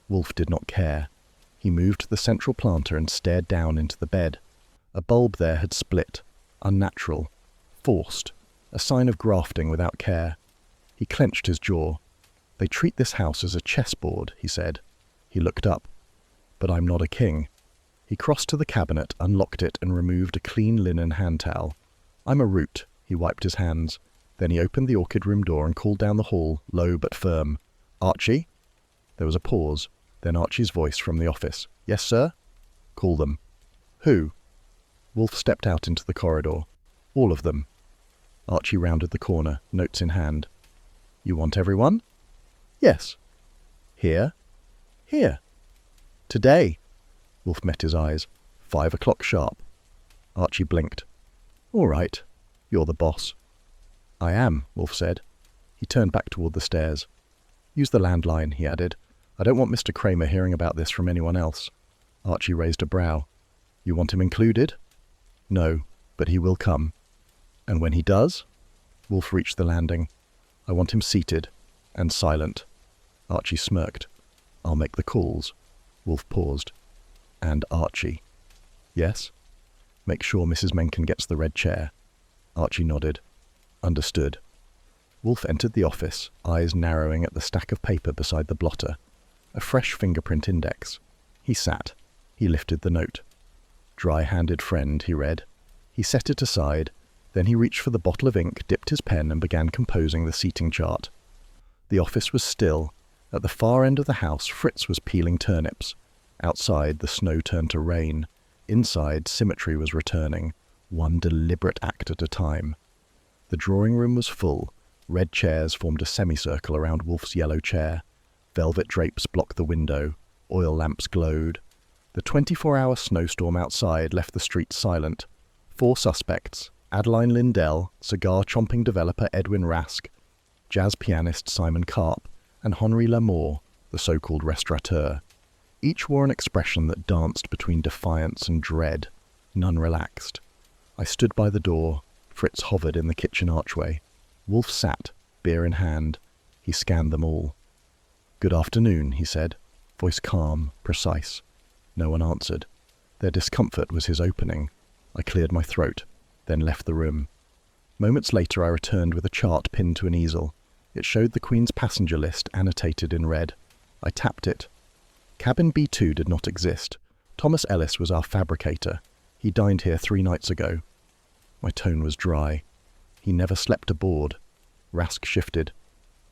Wolfe did not care. He moved to the central planter and stared down into the bed. A bulb there had split. Unnatural. Forced. A sign of grafting without care. He clenched his jaw. "They treat this house as a chessboard," he said. He looked up. "But I'm not a king." He crossed to the cabinet, unlocked it, and removed a clean linen hand towel. "I'm a root." He wiped his hands. Then he opened the orchid room door and called down the hall, low but firm. "Archie?" There was a pause. Then Archie's voice from the office. "Yes, sir?" "Call them." "Who?" Wolfe stepped out into the corridor. "All of them." Archie rounded the corner, notes in hand. "You want everyone?" "Yes." "Here?" "Here." "Today." Wolfe met his eyes. 5 o'clock sharp. Archie blinked. "All right. You're the boss." "I am," Wolfe said. He turned back toward the stairs. "Use the landline," he added. "I don't want Mr. Kramer hearing about this from anyone else." Archie raised a brow. "You want him included?" "No, but he will come." "And when he does?" Wolfe reached the landing. "I want him seated and silent." Archie smirked. "I'll make the calls." Wolfe paused. "And Archie." "Yes?" "Make sure Mrs. Mencken gets the red chair." Archie nodded. Understood. Wolfe entered the office, eyes narrowing at the stack of paper beside the blotter. A fresh fingerprint index. He sat. He lifted the note. Dry-handed friend, he read. He set it aside. Then he reached for the bottle of ink, dipped his pen, and began composing the seating chart. The office was still. At the far end of the house, Fritz was peeling turnips. Outside, the snow turned to rain. Inside, symmetry was returning, one deliberate act at a time. The drawing room was full. Red chairs formed a semicircle around Wolfe's yellow chair. Velvet drapes blocked the window. Oil lamps glowed. The 24-hour snowstorm outside left the street silent. 4 suspects: Adeline Lindell, cigar-chomping developer Edwin Rask, jazz pianist Simon Karp, and Henri Lamour, the so-called restaurateur. Each wore an expression that danced between defiance and dread. None relaxed. I stood by the door. Fritz hovered in the kitchen archway. Wolfe sat, beer in hand. He scanned them all. "Good afternoon," he said, voice calm, precise. No one answered. Their discomfort was his opening. I cleared my throat, then left the room. Moments later I returned with a chart pinned to an easel. It showed the Queen's passenger list annotated in red. I tapped it. Cabin B2 did not exist. Thomas Ellis was our fabricator. He dined here 3 nights ago. My tone was dry. He never slept aboard. Rask shifted.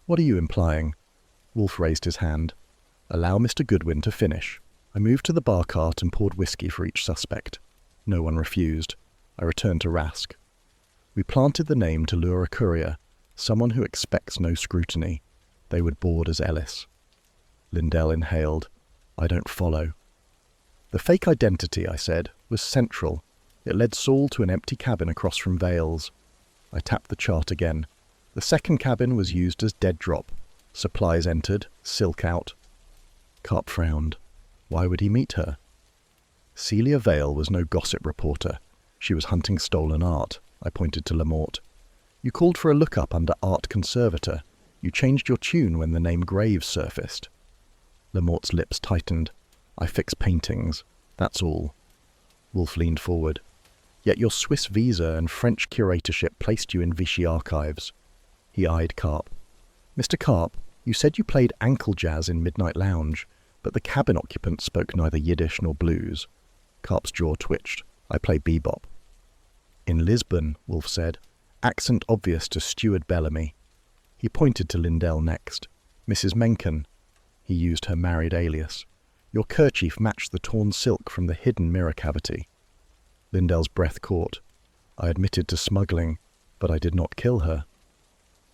"What are you implying?" Wolfe raised his hand. "Allow Mr. Goodwin to finish." I moved to the bar cart and poured whiskey for each suspect. No one refused. I returned to Rask. We planted the name to lure a courier, someone who expects no scrutiny. They would board as Ellis. Lindell inhaled. "I don't follow." "The fake identity," I said, "was central. It led Saul to an empty cabin across from Vale's." I tapped the chart again. The second cabin was used as dead drop. Supplies entered, silk out. Karp frowned. Why would he meet her? Celia Vale was no gossip reporter. She was hunting stolen art. I pointed to Lamort. "You called for a look-up under Art Conservator. You changed your tune when the name Graves surfaced." Lamort's lips tightened. "I fix paintings. That's all." Wolfe leaned forward. "Yet your Swiss visa and French curatorship placed you in Vichy archives." He eyed Karp. "Mr. Karp, you said you played ankle jazz in Midnight Lounge, but the cabin occupant spoke neither Yiddish nor blues." Karp's jaw twitched. "I play bebop." "In Lisbon," Wolfe said. "Accent obvious to Steward Bellamy." He pointed to Lindell next. "Mrs. Mencken." He used her married alias. "Your kerchief matched the torn silk from the hidden mirror cavity." Lindell's breath caught. "I admitted to smuggling, but I did not kill her."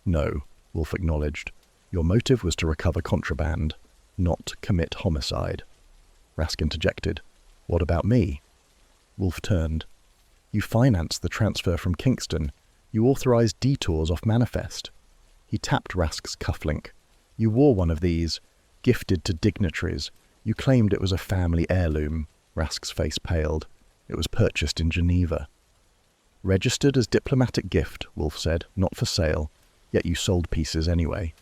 "No," Wolfe acknowledged. "Your motive was to recover contraband, not commit homicide." Rask interjected. "What about me?" Wolfe turned. "You financed the transfer from Kingston. You authorized detours off Manifest." He tapped Rask's cufflink. "You wore one of these, gifted to dignitaries. You claimed it was a family heirloom." Rask's face paled. "It was purchased in Geneva." "Registered as diplomatic gift," Wolfe said, "not for sale. Yet you sold pieces anyway."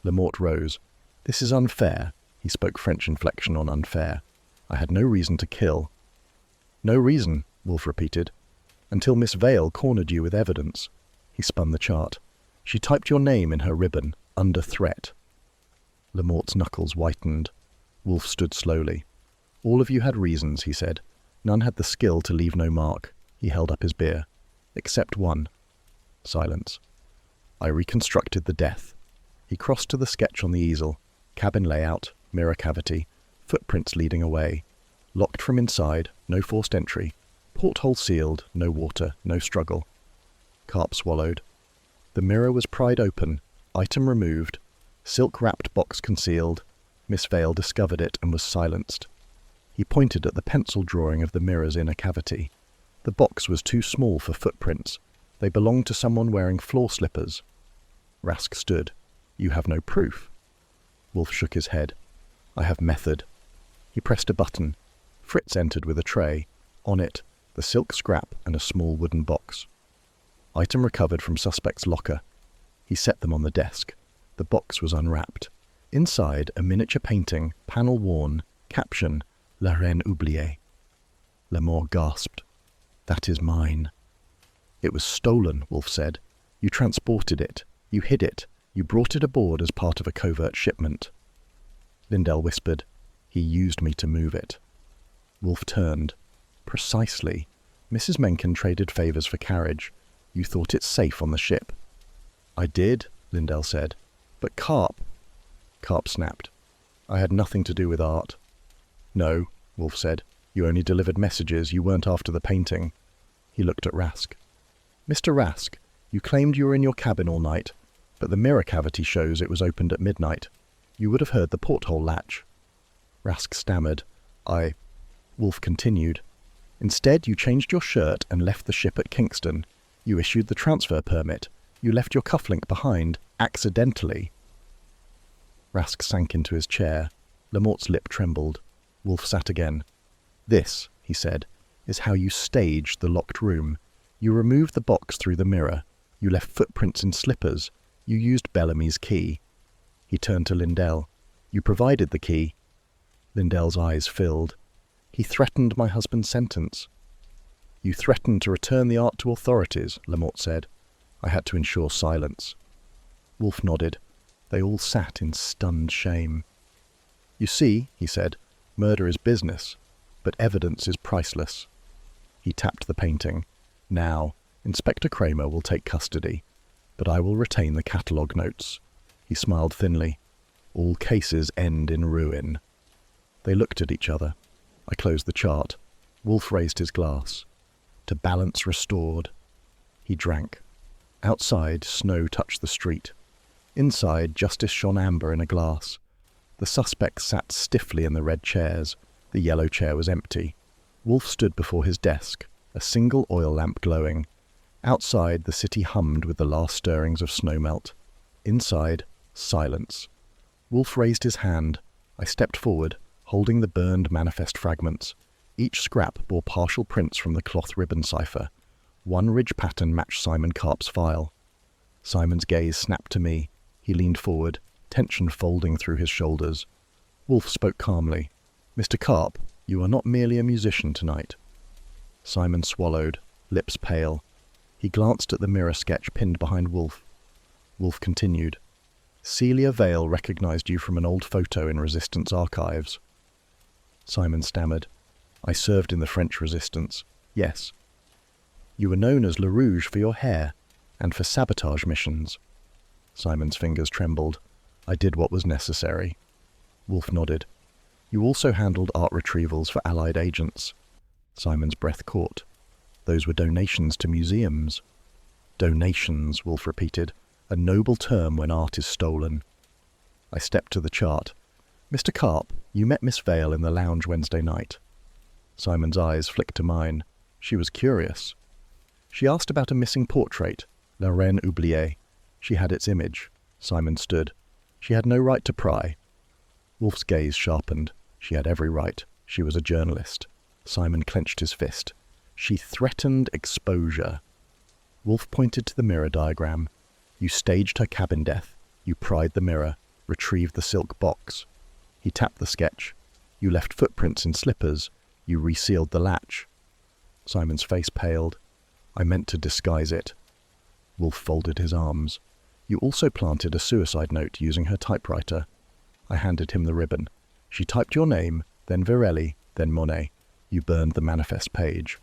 Lamort rose. "This is unfair." He spoke French inflection on unfair. "I had no reason to kill." "No reason," Wolfe repeated, "until Miss Vale cornered you with evidence." He spun the chart. "She typed your name in her ribbon, under threat." Lamort's knuckles whitened. Wolfe stood slowly. "All of you had reasons," he said. "None had the skill to leave no mark." He held up his beer. "Except one." Silence. "I reconstructed the death." He crossed to the sketch on the easel. Cabin layout, mirror cavity, footprints leading away. Locked from inside, no forced entry. Porthole sealed, no water, no struggle. Karp swallowed. The mirror was pried open, item removed, silk-wrapped box concealed. Miss Vale discovered it and was silenced. He pointed at the pencil drawing of the mirror's inner cavity. The box was too small for footprints. They belonged to someone wearing floor slippers. Rask stood. "You have no proof." Wolfe shook his head. "I have method." He pressed a button. Fritz entered with a tray. On it, the silk scrap and a small wooden box. Item recovered from suspect's locker. He set them on the desk. The box was unwrapped. Inside, a miniature painting, panel worn, caption, La Reine oubliée. Lamort gasped. "That is mine." "It was stolen," Wolfe said. You transported it. You hid it. You brought it aboard as part of a covert shipment. Lindell whispered, "He used me to move it." Wolfe turned. "Precisely. Mrs. Mencken traded favours for carriage. You thought it safe on the ship." "I did," Lindell said. "But Carp—" Carp snapped. "I had nothing to do with art." "No," Wolfe said. "You only delivered messages. You weren't after the painting." He looked at Rask. "Mr. Rask, you claimed you were in your cabin all night, but the mirror cavity shows it was opened at midnight. You would have heard the porthole latch." Rask stammered. Wolfe continued. "Instead, you changed your shirt and left the ship at Kingston. You issued the transfer permit. You left your cufflink behind, accidentally." Rask sank into his chair. Lamort's lip trembled. Wolfe sat again. "This," he said, "is how you staged the locked room. You removed the box through the mirror. You left footprints in slippers. You used Bellamy's key." He turned to Lindell. "You provided the key." Lindell's eyes filled. "He threatened my husband's sentence." "You threatened to return the art to authorities," Lamort said. "I had to ensure silence." Wolfe nodded. They all sat in stunned shame. "You see," he said, "murder is business, but evidence is priceless." He tapped the painting. "Now, Inspector Kramer will take custody, but I will retain the catalogue notes." He smiled thinly. "All cases end in ruin." They looked at each other. I closed the chart. Wolfe raised his glass. "To balance restored." He drank. Outside, snow touched the street. Inside, justice shone amber in a glass. The suspects sat stiffly in the red chairs. The yellow chair was empty. Wolfe stood before his desk, a single oil lamp glowing. Outside, the city hummed with the last stirrings of snowmelt. Inside, silence. Wolfe raised his hand. I stepped forward, holding the burned manifest fragments. Each scrap bore partial prints from the cloth ribbon cipher. One ridge pattern matched Simon Carp's file. Simon's gaze snapped to me. He leaned forward, tension folding through his shoulders. Wolfe spoke calmly. "Mr. Carp, you are not merely a musician tonight." Simon swallowed, lips pale. He glanced at the mirror sketch pinned behind Wolfe. Wolfe continued. "Celia Vale recognized you from an old photo in Resistance archives." Simon stammered. "I served in the French Resistance. Yes." "You were known as Le Rouge for your hair, and for sabotage missions." Simon's fingers trembled. "I did what was necessary." Wolfe nodded. "You also handled art retrievals for Allied agents." Simon's breath caught. "Those were donations to museums." "Donations," Wolfe repeated. "A noble term when art is stolen." I stepped to the chart. "Mr. Carp, you met Miss Vale in the lounge Wednesday night." Simon's eyes flicked to mine. She was curious. "She asked about a missing portrait, La Reine Oubliée. She had its image." Simon stood. "She had no right to pry." Wolfe's gaze sharpened. She had every right. She was a journalist. Simon clenched his fist. "She threatened exposure." Wolfe pointed to the mirror diagram. "You staged her cabin death. You pried the mirror, retrieved the silk box." He tapped the sketch. "You left footprints in slippers. You resealed the latch." Simon's face paled. "I meant to disguise it." Wolfe folded his arms. "You also planted a suicide note using her typewriter." I handed him the ribbon. "She typed your name, then Virelli, then Monet. You burned the manifest page."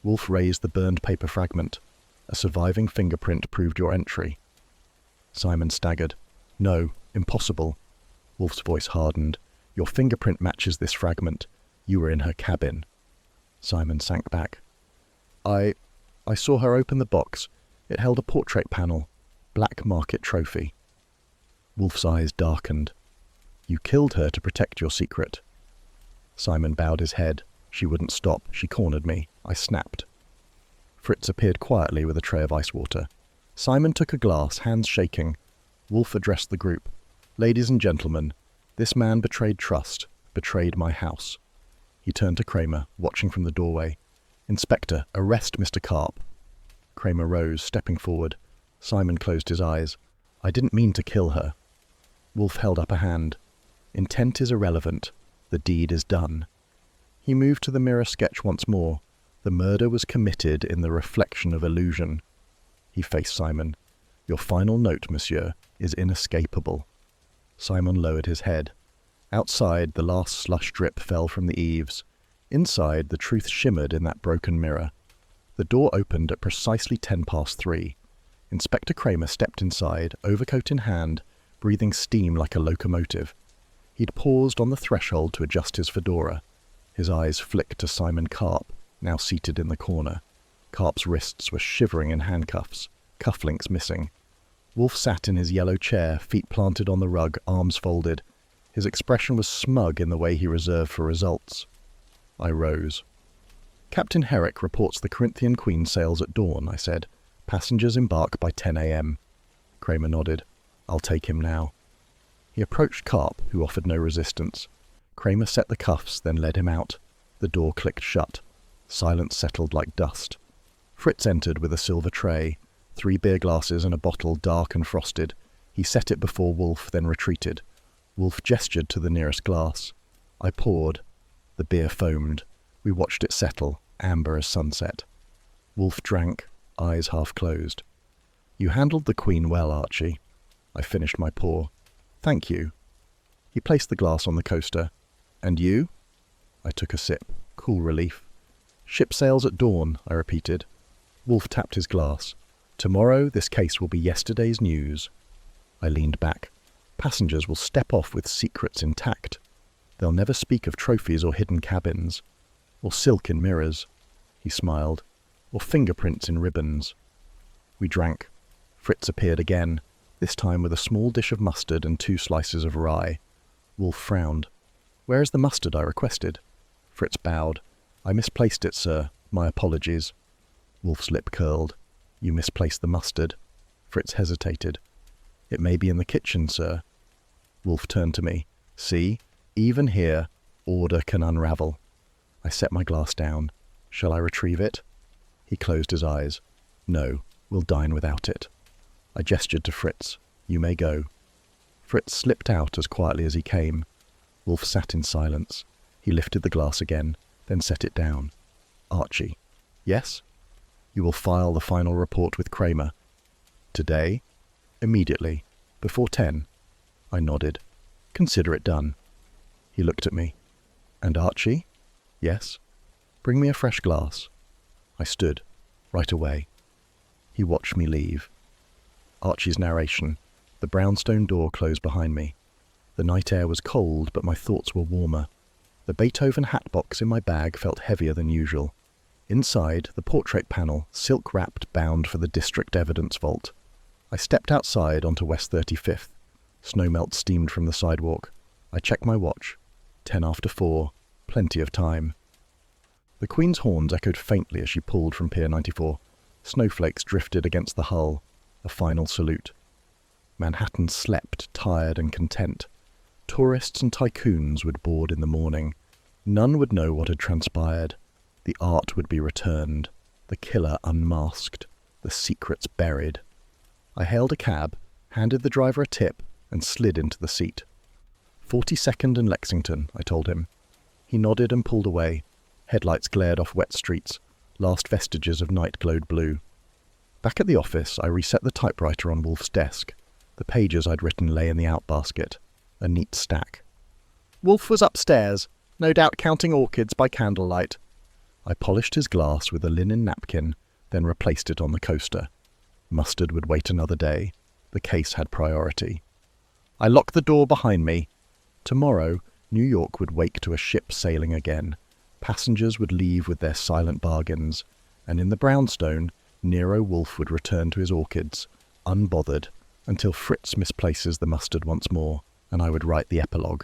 Wolfe raised the burned paper fragment. "A surviving fingerprint proved your entry." Simon staggered. "No, impossible." Wolfe's voice hardened. "Your fingerprint matches this fragment. You were in her cabin." Simon sank back. I saw her open the box. It held a portrait panel. Black market trophy." Wolfe's eyes darkened. "You killed her to protect your secret." Simon bowed his head. She wouldn't stop. She cornered me. I snapped. Fritz appeared quietly with a tray of ice water. Simon took a glass, hands shaking. Wolfe addressed the group. "Ladies and gentlemen, this man betrayed trust, betrayed my house." He turned to Kramer, watching from the doorway. "Inspector, arrest Mr. Carp." Kramer rose, stepping forward. Simon closed his eyes. "I didn't mean to kill her." Wolfe held up a hand. "Intent is irrelevant. The deed is done." He moved to the mirror sketch once more. The murder was committed in the reflection of illusion. He faced Simon. Your final note, monsieur, is inescapable. Simon lowered his head. Outside, the last slush drip fell from the eaves. Inside, the truth shimmered in that broken mirror. The door opened at precisely 3:10. Inspector Kramer stepped inside, overcoat in hand, breathing steam like a locomotive. He'd paused on the threshold to adjust his fedora. His eyes flicked to Simon Karp, now seated in the corner. Karp's wrists were shivering in handcuffs, cufflinks missing. Wolfe sat in his yellow chair, feet planted on the rug, arms folded. His expression was smug in the way he reserved for results. I rose. Captain Herrick reports the Corinthian Queen sails at dawn, I said. Passengers embark by 10 a.m. Kramer nodded. I'll take him now. He approached Karp, who offered no resistance. Kramer set the cuffs, then led him out. The door clicked shut. Silence settled like dust. Fritz entered with a silver tray, 3 beer glasses and a bottle dark and frosted. He set it before Wolfe, then retreated. Wolfe gestured to the nearest glass. I poured. The beer foamed. We watched it settle, amber as sunset. Wolfe drank, eyes half closed. You handled the Queen well, Archie. I finished my pour. Thank you. He placed the glass on the coaster. And you? I took a sip. Cool relief. Ship sails at dawn, I repeated. Wolfe tapped his glass. Tomorrow this case will be yesterday's news. I leaned back. Passengers will step off with secrets intact. They'll never speak of trophies or hidden cabins, or silk in mirrors. He smiled. Or fingerprints in ribbons. We drank. Fritz appeared again, this time with a small dish of mustard and 2 slices of rye. Wolfe frowned. Where is the mustard? I requested. Fritz bowed. I misplaced it, sir. My apologies. Wolfe's lip curled. You misplaced the mustard. Fritz hesitated. It may be in the kitchen, sir. Wolfe turned to me. See, even here, order can unravel. I set my glass down. Shall I retrieve it? He closed his eyes. No, we'll dine without it. I gestured to Fritz. You may go. Fritz slipped out as quietly as he came. Wolfe sat in silence. He lifted the glass again, then set it down. Archie. Yes? You will file the final report with Kramer. Today? Immediately. Before 10. I nodded. Consider it done. He looked at me. And Archie? Yes? Bring me a fresh glass. I stood. Right away. He watched me leave. Archie's narration. The brownstone door closed behind me. The night air was cold, but my thoughts were warmer. The Beethoven hatbox in my bag felt heavier than usual. Inside, the portrait panel, silk-wrapped, bound for the district evidence vault. I stepped outside onto West 35th. Snowmelt steamed from the sidewalk. I checked my watch. 4:10. Plenty of time. The Queen's horns echoed faintly as she pulled from Pier 94. Snowflakes drifted against the hull. A final salute. Manhattan slept, tired and content. Tourists and tycoons would board in the morning. None would know what had transpired. The art would be returned. The killer unmasked. The secrets buried. I hailed a cab, handed the driver a tip, and slid into the seat. 42nd and Lexington, I told him. He nodded and pulled away. Headlights glared off wet streets. Last vestiges of night glowed blue. Back at the office, I reset the typewriter on Wolfe's desk. The pages I'd written lay in the outbasket. A neat stack. Wolfe was upstairs, no doubt counting orchids by candlelight. I polished his glass with a linen napkin, then replaced it on the coaster. Mustard would wait another day. The case had priority. I locked the door behind me. Tomorrow, New York would wake to a ship sailing again. Passengers would leave with their silent bargains, and in the brownstone, Nero Wolfe would return to his orchids, unbothered, until Fritz misplaces the mustard once more, and I would write the epilogue.